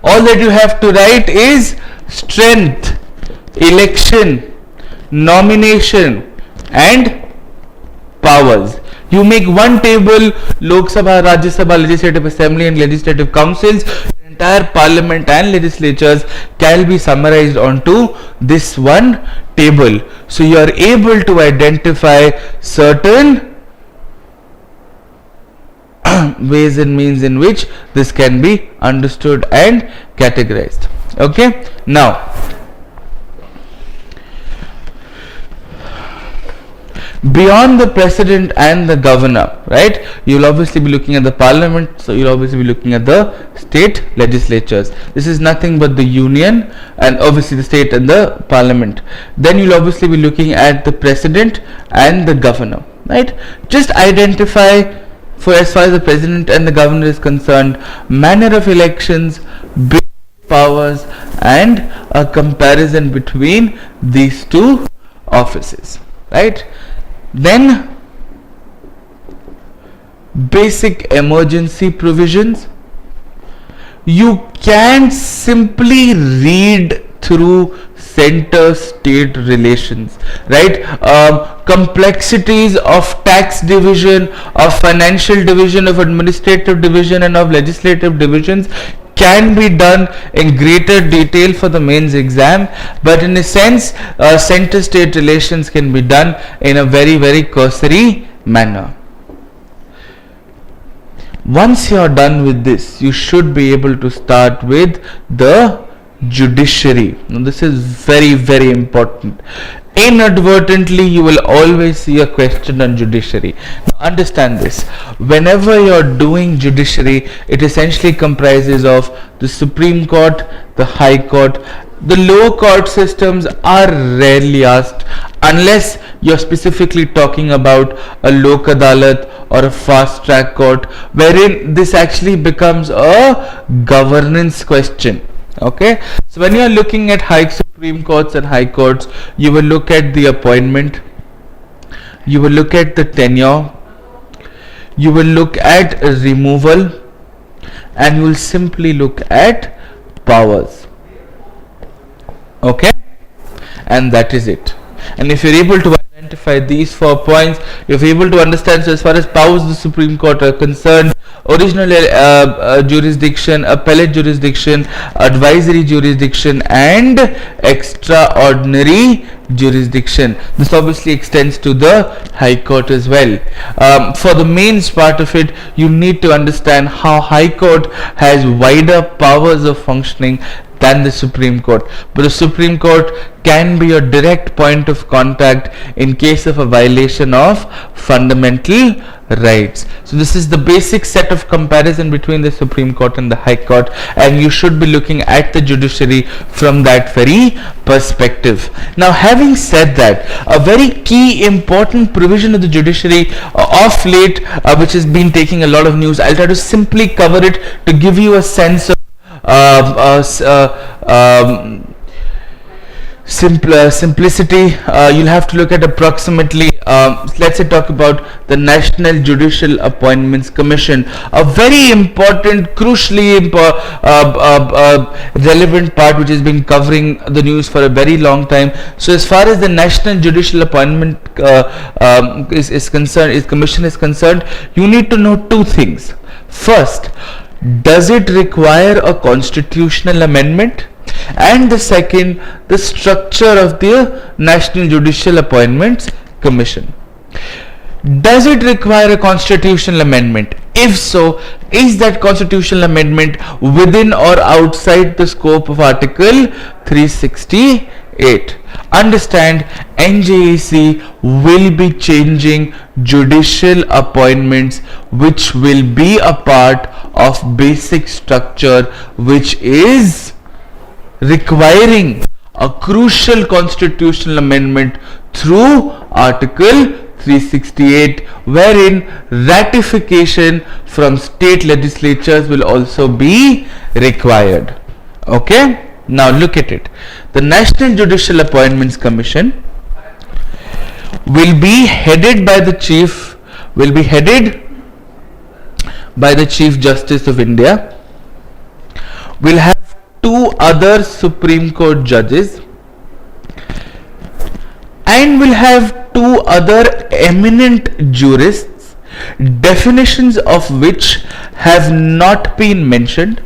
All that you have to write is strength, election, nomination and powers. You make one table, Lok Sabha, Rajya Sabha, Legislative Assembly and Legislative Councils, entire parliament and legislatures can be summarized onto this one table. So you are able to identify certain ways and means in which this can be understood and categorized. Okay, now beyond the president and the governor, right, you will obviously be looking at the parliament, so you will obviously be looking at the state legislatures. This is nothing but the union and obviously the state and the parliament. Then you will obviously be looking at the president and the governor, right. Just identify, for as far as the president and the governor is concerned, manner of elections, powers and a comparison between these two offices, right. Then basic emergency provisions. You can simply read through center state relations, right. Complexities of tax division, of financial division, of administrative division and of legislative divisions can be done in greater detail for the mains exam, but in a sense center state relations can be done in a very cursory manner. Once you are done with this, you should be able to start with the judiciary. Now this is very important. Inadvertently you will always see a question on judiciary. Now understand this, whenever you are doing judiciary, it essentially comprises of the Supreme Court, the High Court. The lower court systems are rarely asked unless you are specifically talking about a Lok Adalat or a fast track court, wherein this actually becomes a governance question. Okay, so when you are looking at Supreme Courts and High Courts, you will look at the appointment, you will look at the tenure, you will look at removal, and you will simply look at powers. Okay, and that is it. And if you're able to identify these 4 points, if you're able to understand, so as far as powers of the Supreme Court are concerned, original jurisdiction, appellate jurisdiction, advisory jurisdiction and extraordinary jurisdiction. This obviously extends to the High Court as well. For the mains part of it, you need to understand how High Court has wider powers of functioning than the Supreme Court, but the Supreme Court can be a direct point of contact in case of a violation of fundamental rights. So this is the basic set of comparison between the Supreme Court and the High Court, and you should be looking at the judiciary from that very perspective. Now having said that, a very key important provision of the judiciary of late, which has been taking a lot of news, I'll try to simply cover it to give you a sense of simplicity. You'll have to look at approximately, let's say, talk about the National Judicial Appointments Commission, a very important, crucially relevant part which has been covering the news for a very long time. So as far as the National Judicial Appointment Commission is concerned, you need to know two things. First, does it require a constitutional amendment? And the second, the structure of the National Judicial Appointments Commission. Does it require a constitutional amendment? If so, is that constitutional amendment within or outside the scope of Article 368? Understand, NJEC will be changing judicial appointments, which will be a part of basic structure, which is requiring a crucial constitutional amendment through Article 368, wherein ratification from state legislatures will also be required. Okay, now look at it. The National Judicial Appointments Commission will be headed by the Chief Justice of India, will have 2 other Supreme Court judges and will have 2 other eminent jurists, definitions of which have not been mentioned,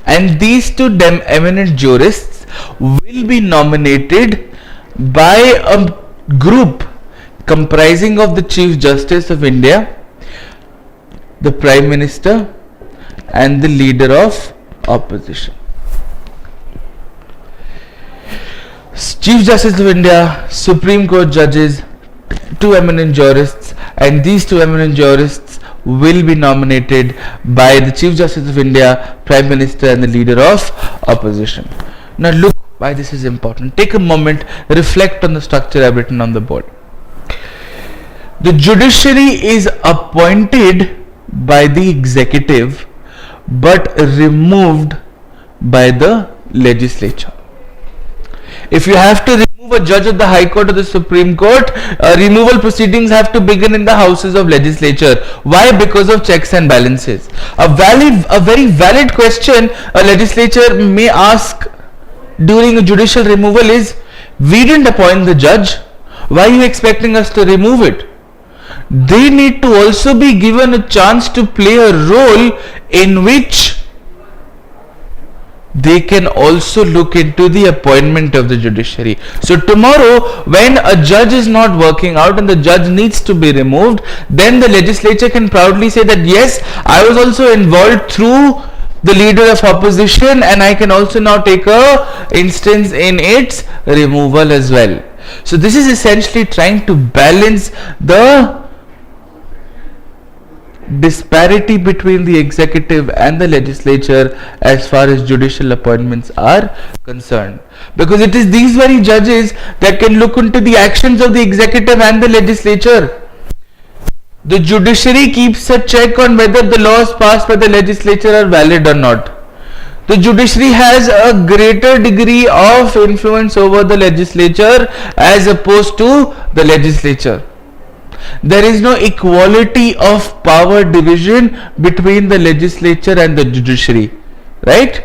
and these 2 eminent jurists will be nominated by a group comprising of the Chief Justice of India, the Prime Minister, and the Leader of Opposition. Chief Justice of India, Supreme Court judges, 2 eminent jurists, and these 2 eminent jurists will be nominated by the Chief Justice of India, Prime Minister, and the Leader of Opposition. Now look why this is important. Take a moment, reflect on the structure I've written on the board. The judiciary is appointed by the executive but removed by the legislature. If you have to remove a judge of the High Court or the Supreme Court, removal proceedings have to begin in the houses of legislature. Why? Because of checks and balances. A very valid question a legislature may ask during a judicial removal is, we didn't appoint the judge, why are you expecting us to remove it? They need to also be given a chance to play a role in which they can also look into the appointment of the judiciary. So tomorrow, when a judge is not working out and the judge needs to be removed, then the legislature can proudly say that yes, I was also involved through the Leader of Opposition, and I can also now take a instance in its removal as well. So this is essentially trying to balance the disparity between the executive and the legislature as far as judicial appointments are concerned, because it is these very judges that can look into the actions of the executive and the legislature. The judiciary keeps a check on whether the laws passed by the legislature are valid or not. The judiciary has a greater degree of influence over the legislature as opposed to the legislature. There is no equality of power division between the legislature and the judiciary, right?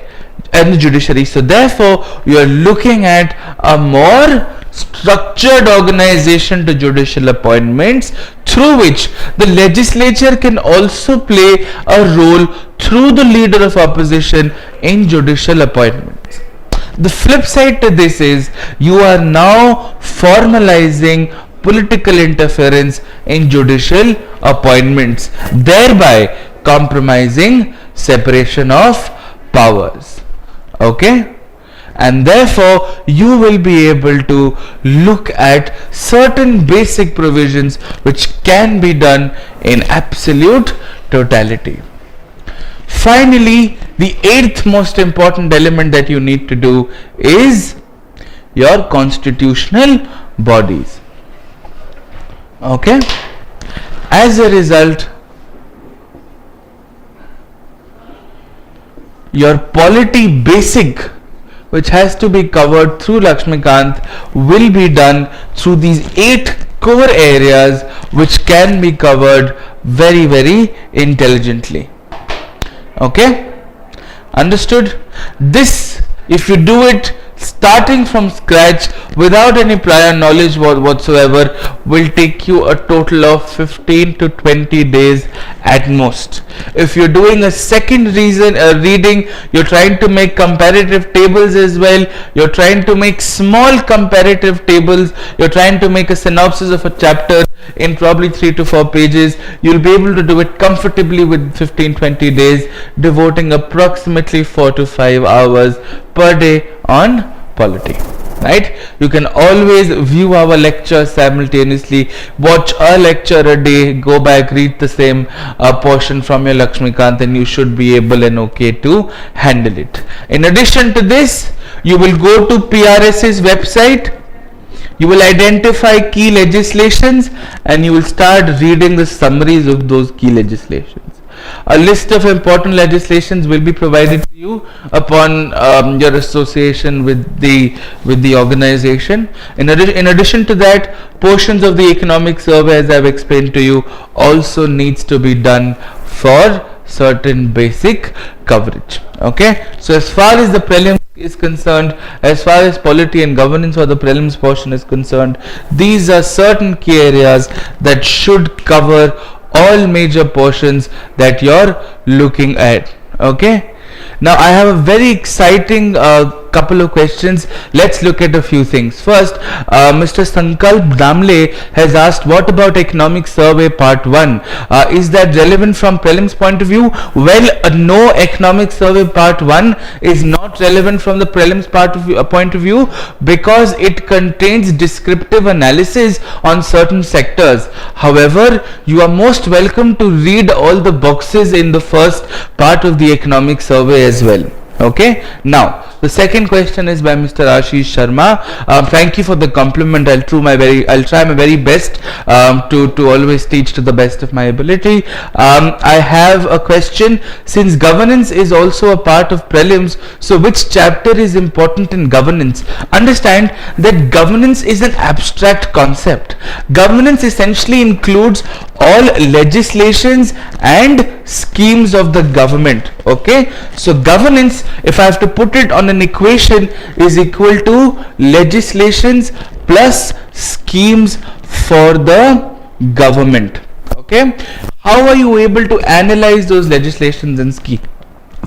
And the judiciary. So therefore, you are looking at a more structured organization to judicial appointments, through which the legislature can also play a role through the Leader of Opposition in judicial appointments. The flip side to this is you are now formalizing political interference in judicial appointments, thereby compromising separation of powers. Okay? And therefore you will be able to look at certain basic provisions which can be done in absolute totality. Finally, the 8th most important element that you need to do is your constitutional bodies. Okay? As a result, your polity basic, which has to be covered through Lakshmikant, will be done through these 8 core areas which can be covered very, very intelligently. Okay? Understood? This, if you do it starting from scratch without any prior knowledge whatsoever, will take you a total of 15 to 20 days at most. If you're doing a second reading, you're trying to make comparative tables as well, you're trying to make small comparative tables, you're trying to make a synopsis of a chapter in probably 3 to 4 pages, you'll be able to do it comfortably with 15-20 days, devoting approximately 4 to 5 hours per day on polity. Right? You can always view our lectures simultaneously, watch a lecture a day, go back, read the same portion from your Lakshmikant, and you should be able and okay to handle it. In addition to this, you will go to PRS's website, you will identify key legislations, and you will start reading the summaries of those key legislations. A list of important legislations will be provided to you upon your association with the organization. In addition to that, portions of the economic survey, as I've explained to you, also needs to be done for certain basic coverage. Okay, so as far as the prelims is concerned, as far as polity and governance or the prelims portion is concerned, these are certain key areas that should cover all major portions that you're looking at. Okay, now I have a very exciting couple of questions. Let's look at a few things. First, Mr. Sankalp Damle has asked, what about economic survey part 1? Is that relevant from prelims point of view? Well, no, economic survey part 1 is not relevant from the prelims point of view, because it contains descriptive analysis on certain sectors. However, you are most welcome to read all the boxes in the first part of the economic survey as well. Okay, now the second question is by Mr. Ashish Sharma. Thank you for the compliment. I'll try my very best to always teach to the best of my ability. I have a question. Since governance is also a part of prelims, so which chapter is important in governance? Understand that governance is an abstract concept. Governance essentially includes all legislations and schemes of the government. Okay, so governance, if I have to put it on an equation, is equal to legislations plus schemes for the government. Okay, how are you able to analyze those legislations and schemes?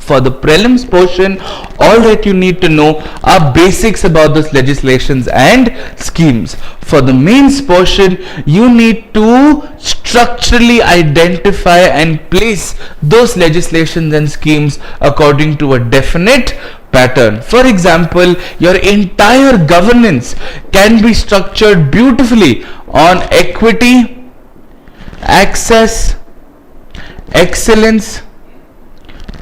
For the prelims portion, all that you need to know are basics about those legislations and schemes. For the mains portion, you need to structurally identify and place those legislations and schemes according to a definite pattern. For example, your entire governance can be structured beautifully on equity, access, excellence,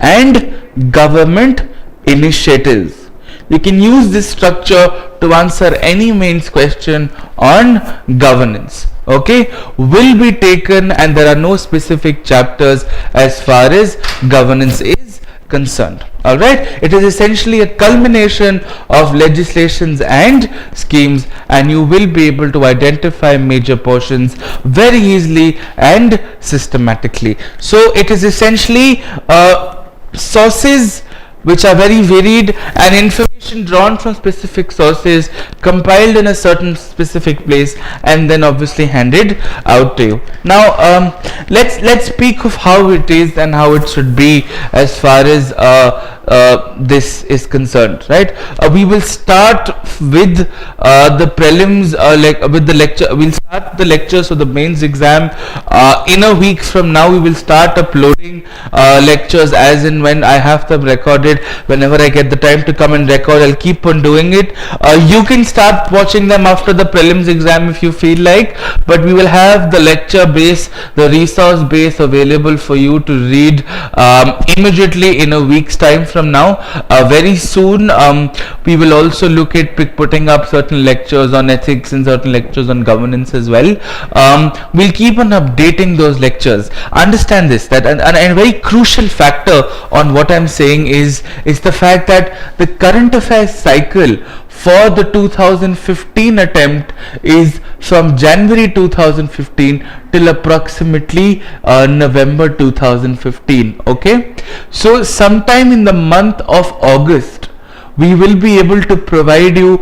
and government initiatives. You can use this structure to answer any mains question on governance. Okay, will be taken, and there are no specific chapters as far as governance is concerned. All right, it is essentially a culmination of legislations and schemes, and you will be able to identify major portions very easily and systematically. So it is essentially sources which are very varied and information drawn from specific sources, compiled in a certain specific place, and then obviously handed out to you. Now let's speak of how it is and how it should be as far as this is concerned, right? We will start with the prelims, with the lecture. We'll start the lecture, so the mains exam in a week from now. We will start uploading lectures as and when I have them recorded. Whenever I get the time to come and record, I'll keep on doing it. You can start watching them after the prelims exam if you feel like, but we will have the lecture base, the resource base available for you to read immediately in a week's time from now. Very soon we will also look at putting up certain lectures on ethics and certain lectures on governance as well. We'll keep on updating those lectures. Understand this, that and a very crucial factor on what I'm saying is the fact that the current affairs cycle for the 2015 attempt is from January 2015 till approximately November 2015. Okay, so sometime in the month of August we will be able to provide you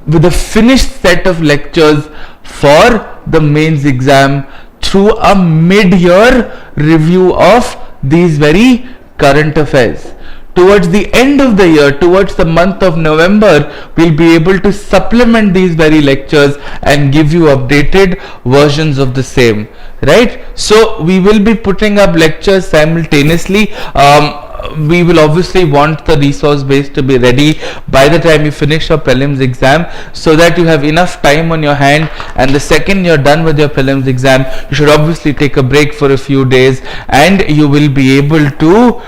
with a finished set of lectures for the mains exam through a mid-year review of these very current affairs. Towards the end of the year, towards the month of November, we'll be able to supplement these very lectures and give you updated versions of the same, right? So we will be putting up lectures simultaneously. We will obviously want the resource base to be ready by the time you finish your prelims exam, so that you have enough time on your hand, and the second you're done with your prelims exam, you should obviously take a break for a few days, and you will be able to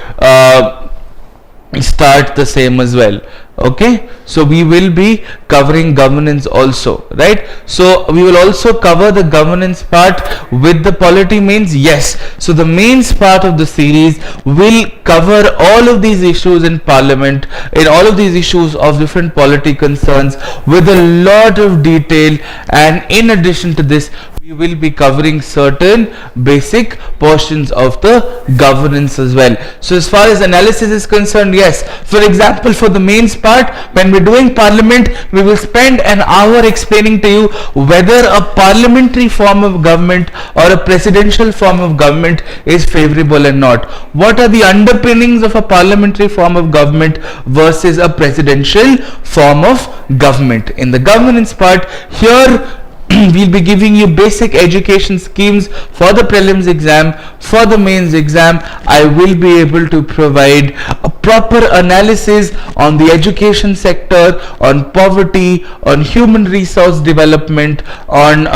start the same as well. Okay, so we will be covering governance also, right? So we will also cover the governance part with the polity mains. Yes, so the mains part of the series will cover all of these issues in parliament, in all of these issues of different polity concerns with a lot of detail, and in addition to this, we we will be covering certain basic portions of the governance as well. So as far as analysis is concerned, yes, for example, for the mains part, when we're doing parliament, we will spend an hour explaining to you whether a parliamentary form of government or a presidential form of government is favorable or not. What are the underpinnings of a parliamentary form of government versus a presidential form of government? In the governance part, here we'll be giving you basic education schemes for the prelims exam. For the mains exam, I will be able to provide a proper analysis on the education sector, on poverty, on human resource development, on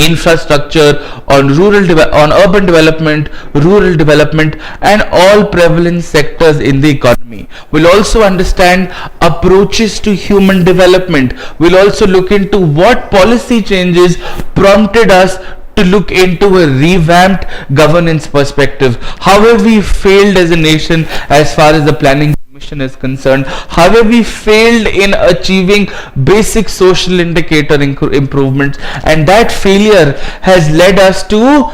infrastructure, on on urban development, rural development, and all prevalent sectors in the economy. We'll also understand approaches to human development. We'll also look into what policy changes prompted us to look into a revamped governance perspective. How have we failed as a nation as far as the planning commission is concerned? How have we failed in achieving basic social indicator improvements? And that failure has led us to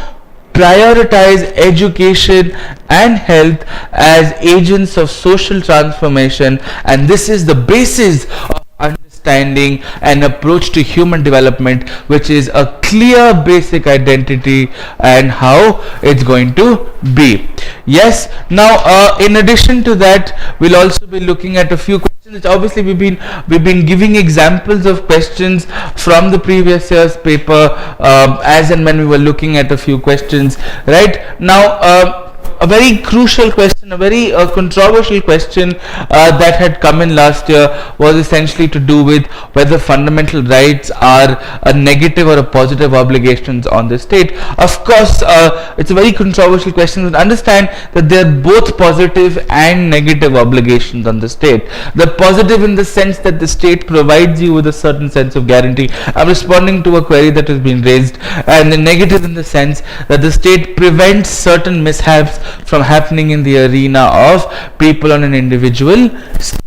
prioritize education and health as agents of social transformation, and this is the basis of understanding and approach to human development, which is a clear basic identity and how it's going to be. Yes, now in addition to that, we'll also be looking at a few questions. Obviously we've been giving examples of questions from the previous year's paper as and when we were looking at a few questions. Right now, a very crucial question, a very controversial question that had come in last year was essentially to do with whether fundamental rights are a negative or a positive obligations on the state. Of course, it's a very controversial question, but understand that they are both positive and negative obligations on the state. The positive in the sense that the state provides you with a certain sense of guarantee. I'm responding to a query that has been raised, and the negative in the sense that the state prevents certain mishaps from happening in the arena of people on an individual scale.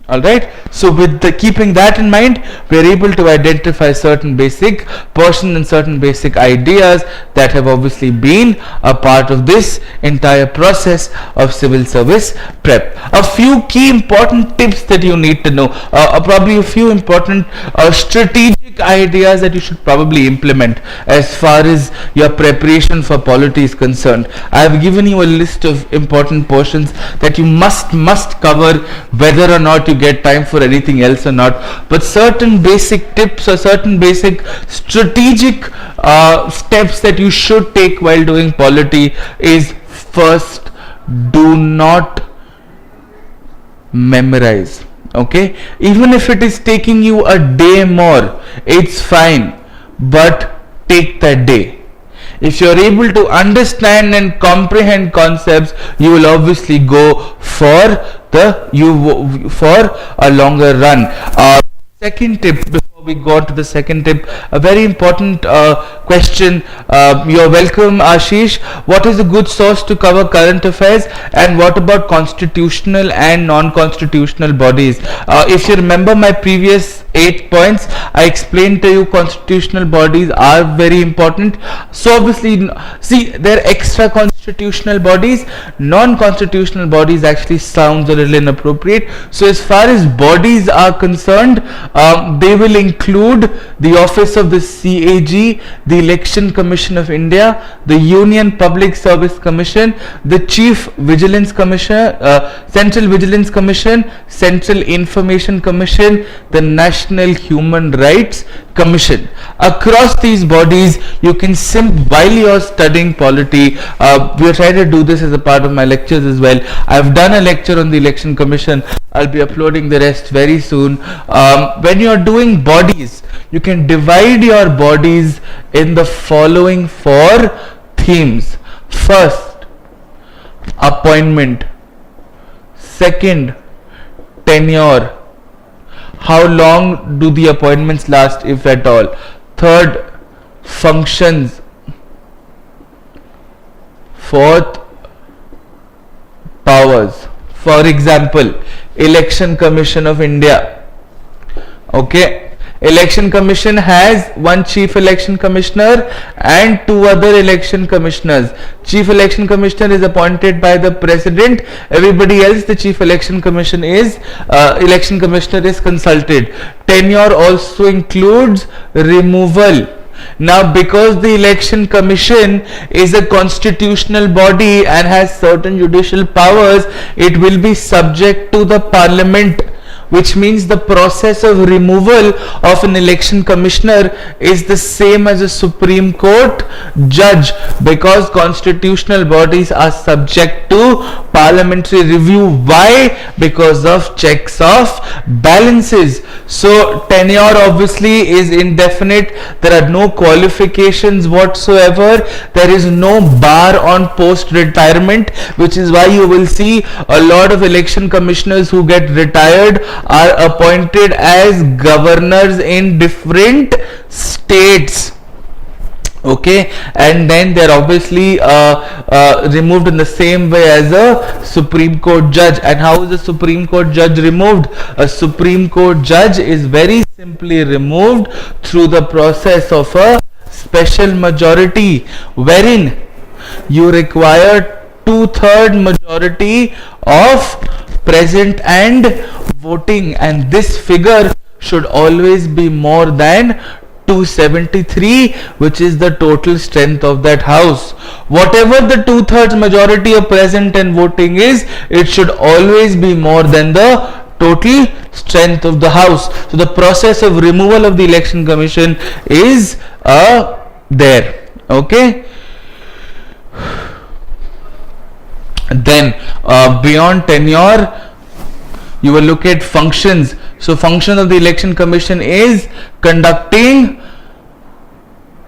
Alright, so with keeping that in mind, we are able to identify certain basic portions and certain basic ideas that have obviously been a part of this entire process of civil service prep. A few key important tips that you need to know, probably a few important strategic ideas that you should probably implement as far as your preparation for polity is concerned. I have given you a list of important portions that you must cover, whether or not you get time for anything else or not. But certain basic tips or certain basic strategic steps that you should take while doing polity is: first, do not memorize. Okay, even if it is taking you a day more, it's fine, but take that day. If you're able to understand and comprehend concepts, you will obviously go for a longer run. Second tip, before we go on to the second tip, a very important question. You're welcome, Ashish. What is a good source to cover current affairs, and what about constitutional and non-constitutional bodies? If you remember my previous 8 points, I explained to you constitutional bodies are very important. So obviously, see, they're extra constitutional bodies. Non-constitutional bodies actually sounds a little inappropriate. So as far as bodies are concerned, they will include the office of the CAG, the Election Commission of India, the Union Public Service Commission, the Chief Vigilance Commission, Central Vigilance Commission, Central Information Commission, the National Human Rights Commission. Across these bodies, you can while you are studying polity, we are trying to do this as a part of my lectures as well. I've done a lecture on the Election Commission. I'll be uploading the rest very soon. When you are doing bodies, you can divide your bodies in the following 4 themes. First, appointment. Second, tenure. How long do the appointments last, if at all? Third, functions. Fourth, powers. For example, Election Commission of India. Okay, Election Commission has one Chief Election Commissioner and two other election commissioners. Chief Election Commissioner is appointed by the President. Everybody else, the Chief Election Commission is Election Commissioner is consulted. Tenure also includes removal. Now, because the Election Commission is a constitutional body and has certain judicial powers, it will be subject to the Parliament, which means the process of removal of an election commissioner is the same as a Supreme Court judge, because constitutional bodies are subject to parliamentary review. Why? Because of checks of balances. So tenure obviously is indefinite. There are no qualifications whatsoever. There is no bar on post retirement, which is why you will see a lot of election commissioners who get retired are appointed as governors in different states. Okay, and then they're obviously removed in the same way as a Supreme Court judge. And how is a Supreme Court judge removed? A Supreme Court judge is very simply removed through the process of a special majority, wherein you require 2/3 majority of present and voting, and this figure should always be more than 273, which is the total strength of that house. Whatever the 2/3 majority of present and voting is, it should always be more than the total strength of the house. So the process of removal of the Election Commission is there. Okay. Then beyond tenure, you will look at functions. So function of the Election Commission is conducting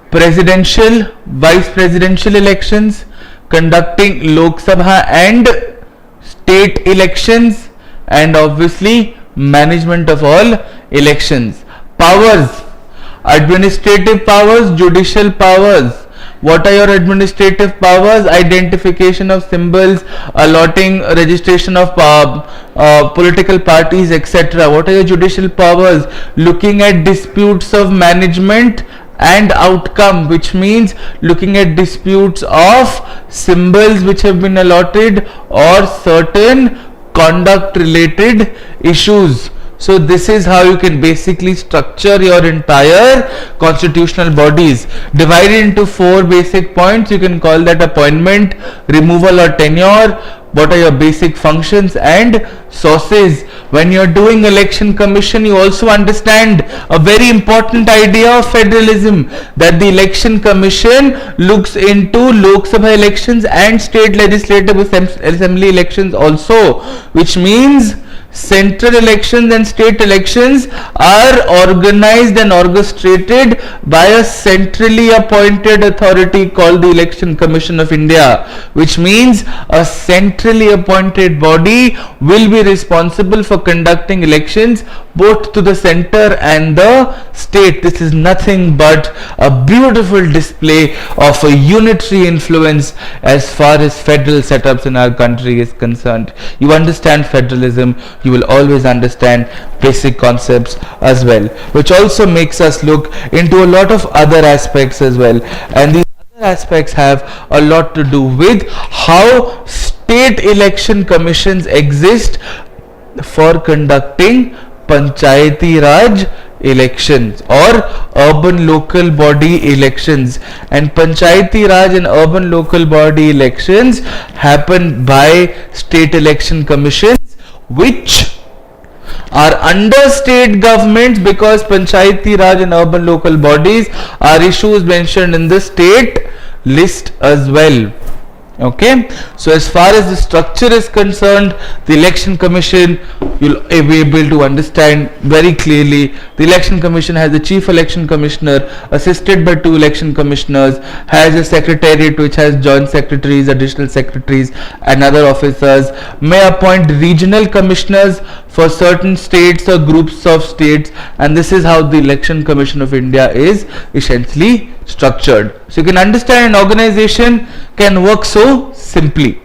presidential, vice presidential elections, conducting Lok Sabha and state elections, and obviously management of all elections. Powers: administrative powers, judicial powers. What are your administrative powers? Identification of symbols, allotting registration of political parties, etc. What are your judicial powers? Looking at disputes of management and outcome, which means looking at disputes of symbols which have been allotted or certain conduct related issues. So this is how you can basically structure your entire constitutional bodies. Divided into 4 basic points. You can call that appointment, removal or tenure. What are your basic functions and sources? When you're doing Election Commission, you also understand a very important idea of federalism, that the Election Commission looks into Lok Sabha elections and state legislative assembly elections also, which means central elections and state elections are organized and orchestrated by a centrally appointed authority called the Election Commission of India, which means a centrally appointed body will be responsible for conducting elections both to the center and the state. This is nothing but a beautiful display of a unitary influence as far as federal setups in our country is concerned. You understand federalism, you will always understand basic concepts as well, which also makes us look into a lot of other aspects as well. And these other aspects have a lot to do with how state election commissions exist for conducting Panchayati Raj elections or urban local body elections. And Panchayati Raj and urban local body elections happen by state election commissions, which are under state governments, because Panchayati Raj and urban local bodies are issues mentioned in the state list as well. Okay, so as far as the structure is concerned, the Election Commission, you'll be able to understand very clearly. The Election Commission has the Chief Election Commissioner assisted by 2 election commissioners, has a secretariat which has joint secretaries, additional secretaries and other officers, may appoint regional commissioners for certain states or groups of states, and this is how the Election Commission of India is essentially structured. So you can understand an organization can work so simply.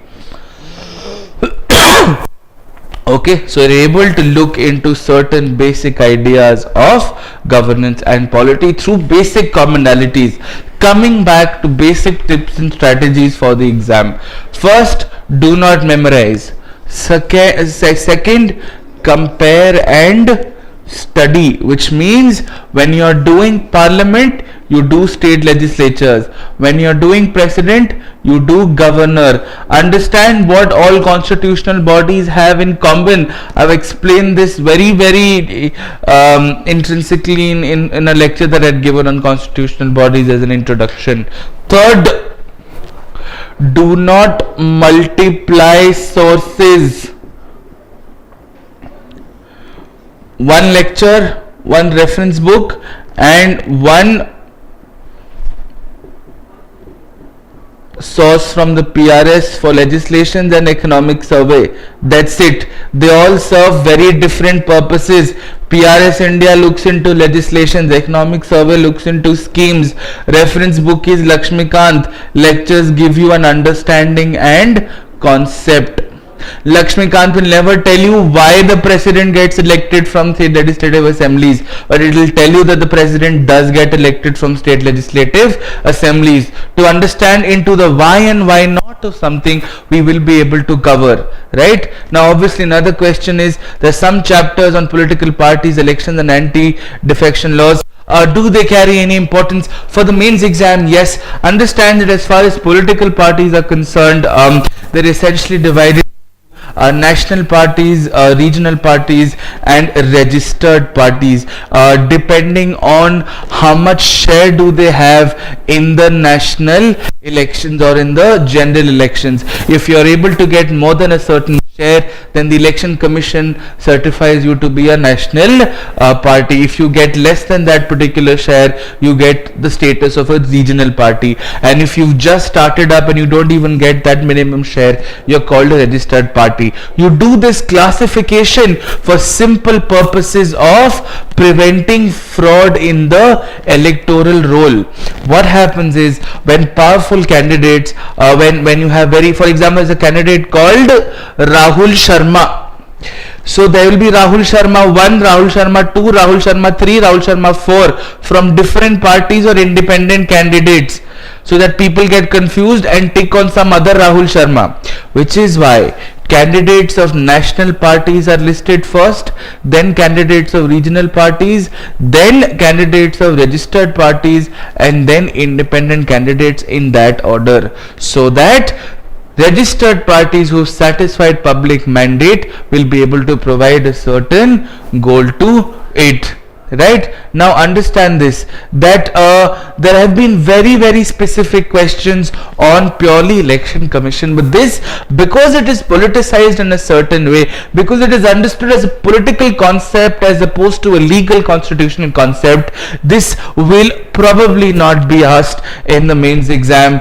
Okay. Okay, so you're able to look into certain basic ideas of governance and polity through basic commonalities. Coming back to basic tips and strategies for the exam. First, do not memorize. Second, compare and study, which means when you are doing parliament, you do state legislatures. When you are doing president, you do governor. Understand what all constitutional bodies have in common. I've explained this very intrinsically in a lecture that I had given on constitutional bodies as an introduction. Third, do not multiply sources. One lecture, one reference book, and one source from the PRS for legislations and economic survey. That's it. They all serve very different purposes. PRS India looks into legislations, economic survey looks into schemes, reference book is Lakshmikant, lectures give you an understanding and concept. Lakshmikant will never tell you why the president gets elected from state legislative assemblies, but it will tell you that the president does get elected from state legislative assemblies. To understand into the why and why not of something, we will be able to cover. Right? Now obviously another question is, there are some chapters on political parties, elections and anti-defection laws. Do they carry any importance for the mains exam? Yes. Understand that as far as political parties are concerned, they're essentially divided national parties, regional parties and registered parties, depending on how much share do they have in the national elections or in the general elections. If you are able to get more than a certain share, then the election commission certifies you to be a national party. If you get less than that particular share, you get the status of a regional party, and if you've just started up and you don't even get that minimum share, you're called a registered party. You do this classification for simple purposes of preventing fraud in the electoral roll. What happens is, when powerful candidates, when you have for example, there's a candidate called Rahul Sharma. So there will be Rahul Sharma 1, Rahul Sharma 2, Rahul Sharma 3, Rahul Sharma 4 from different parties or independent candidates, so that people get confused and tick on some other Rahul Sharma, which is why candidates of national parties are listed first, then candidates of regional parties, then candidates of registered parties, and then independent candidates in that order, so that registered parties who satisfied public mandate will be able to provide a certain goal to it. Right? Now understand this, that there have been very specific questions on purely election commission, but this, because it is politicized in a certain way, because it is understood as a political concept as opposed to a legal constitutional concept, this will probably not be asked in the mains exam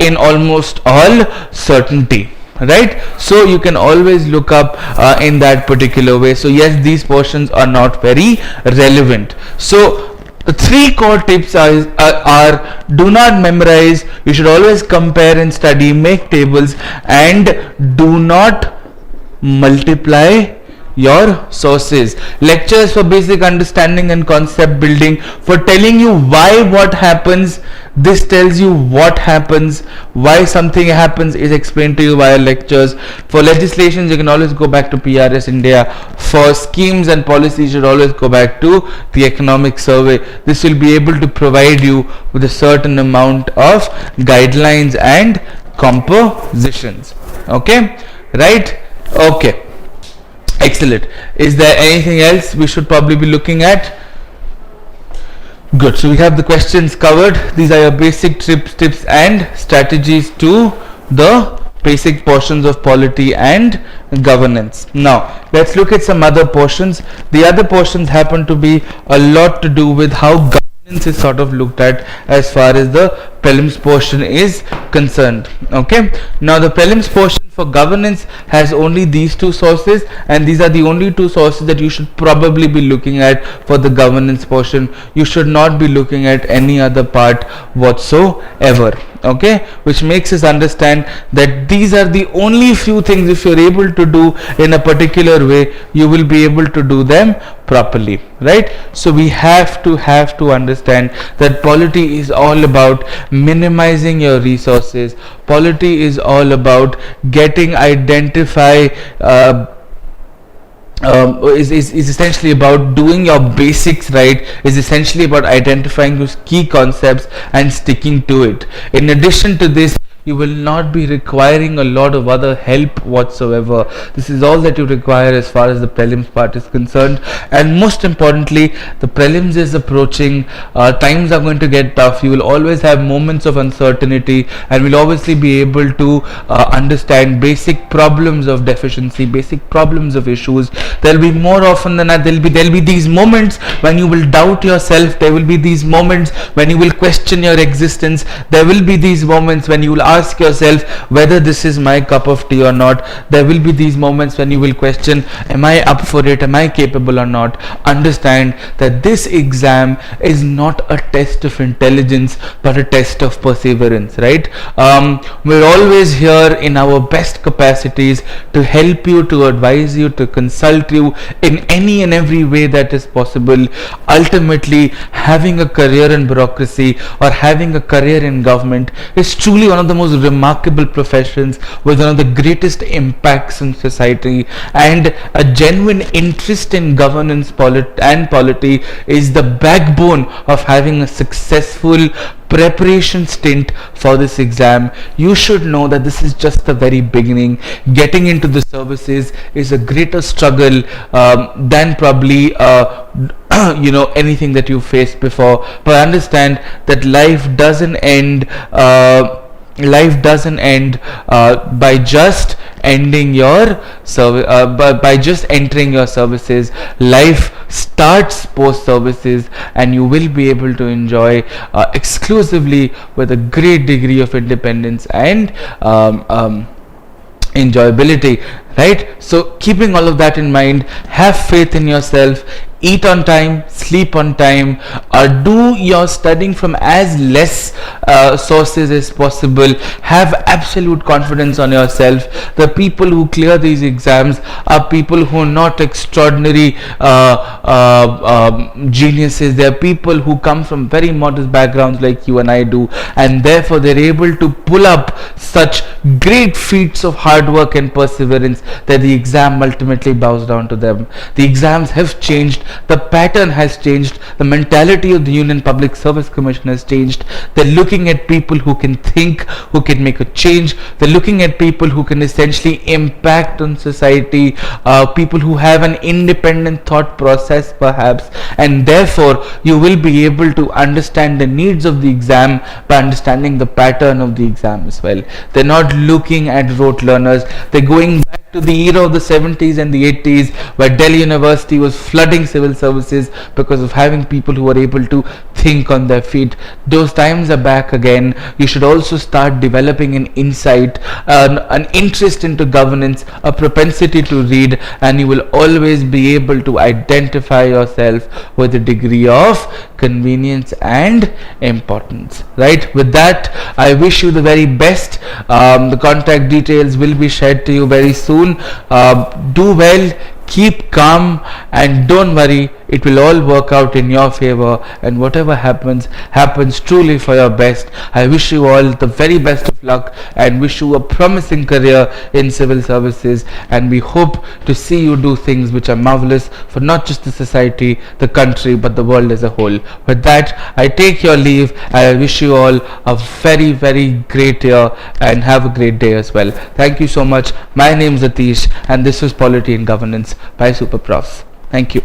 in almost all certainty. Right? So you can always look up in that particular way. So yes, these portions are not very relevant. So the three core tips are do not memorize, you should always compare and study, make tables, and do not multiply your sources. Lectures for basic understanding and concept building, for telling you why what happens. This tells you what happens, why something happens is explained to you via lectures. For legislations, you can always go back to PRS India. For schemes and policies, you should always go back to the economic survey. This will be able to provide you with a certain amount of guidelines and compositions. Okay? Right? Okay. Excellent. Is there anything else we should probably be looking at? Good. So we have the questions covered. These are your basic tips and strategies to the basic portions of polity and governance. Now let's look at some other portions. The other portions happen to be a lot to do with how governance is sort of looked at as far as the prelims portion is concerned. Okay, now the prelims portion for governance has only these two sources, and these are the only two sources that you should probably be looking at for the governance portion. You should not be looking at any other part whatsoever. Okay, which makes us understand that these are the only few things, if you're able to do in a particular way, you will be able to do them properly, right? So we have to understand that polity is all about minimizing your resources. Polity is all about is essentially about doing your basics right, is essentially about identifying those key concepts and sticking to it. In addition to this, you will not be requiring a lot of other help whatsoever. This is all that you require as far as the prelims part is concerned. And most importantly, the prelims is approaching. Times are going to get tough. You will always have moments of uncertainty, and will obviously be able to understand basic problems of deficiency, basic problems of issues. There will be more often than not, there will be these moments when you will doubt yourself. There will be these moments when you will question your existence. There will be these moments when you will ask yourself whether this is my cup of tea or not. There will be these moments when you will question, am I up for it, am I capable or not. Understand that this exam is not a test of intelligence but a test of perseverance, right? We're always here in our best capacities to help you, to advise you, to consult you in any and every way that is possible. Ultimately, having a career in bureaucracy or having a career in government is truly one of the most remarkable professions with one of the greatest impacts in society, and a genuine interest in governance and polity is the backbone of having a successful preparation stint for this exam. You should know that this is just the very beginning. Getting into the services is a greater struggle than probably anything that you faced before. But understand that life doesn't end by just ending your service, by just entering your services. Life starts post services, and you will be able to enjoy exclusively with a great degree of independence and enjoyability, right? So keeping all of that in mind, have faith in yourself. Eat on time, sleep on time, do your studying from as less sources as possible. Have absolute confidence on yourself. The people who clear these exams are people who are not extraordinary geniuses. They are people who come from very modest backgrounds like you and I do, and therefore they're able to pull up such great feats of hard work and perseverance that the exam ultimately bows down to them. The exams have changed. The pattern has changed. The mentality of the Union Public Service Commission has changed. They're looking at people who can think, who can make a change. They're looking at people who can essentially impact on society, people who have an independent thought process perhaps, and therefore you will be able to understand the needs of the exam by understanding the pattern of the exam as well. They're not looking at rote learners. They're going back to the era of the 70s and the 80s where Delhi University was flooding civil services because of having people who were able to think on their feet. Those times are back again. You should also start developing an insight, an interest into governance, a propensity to read, and you will always be able to identify yourself with a degree of convenience and importance, right? With that, I wish you the very best. The contact details will be shared to you very soon. Do well, keep calm, and don't worry, it will all work out in your favor, and whatever happens truly for your best. I wish you all the very best of luck and wish you a promising career in civil services, and we hope to see you do things which are marvelous for not just the society, the country, but the world as a whole. With that, I take your leave, and I wish you all a very, very great year and have a great day as well. Thank you so much. My name is Atish, and this was Polity and Governance by SuperProfs. Thank you.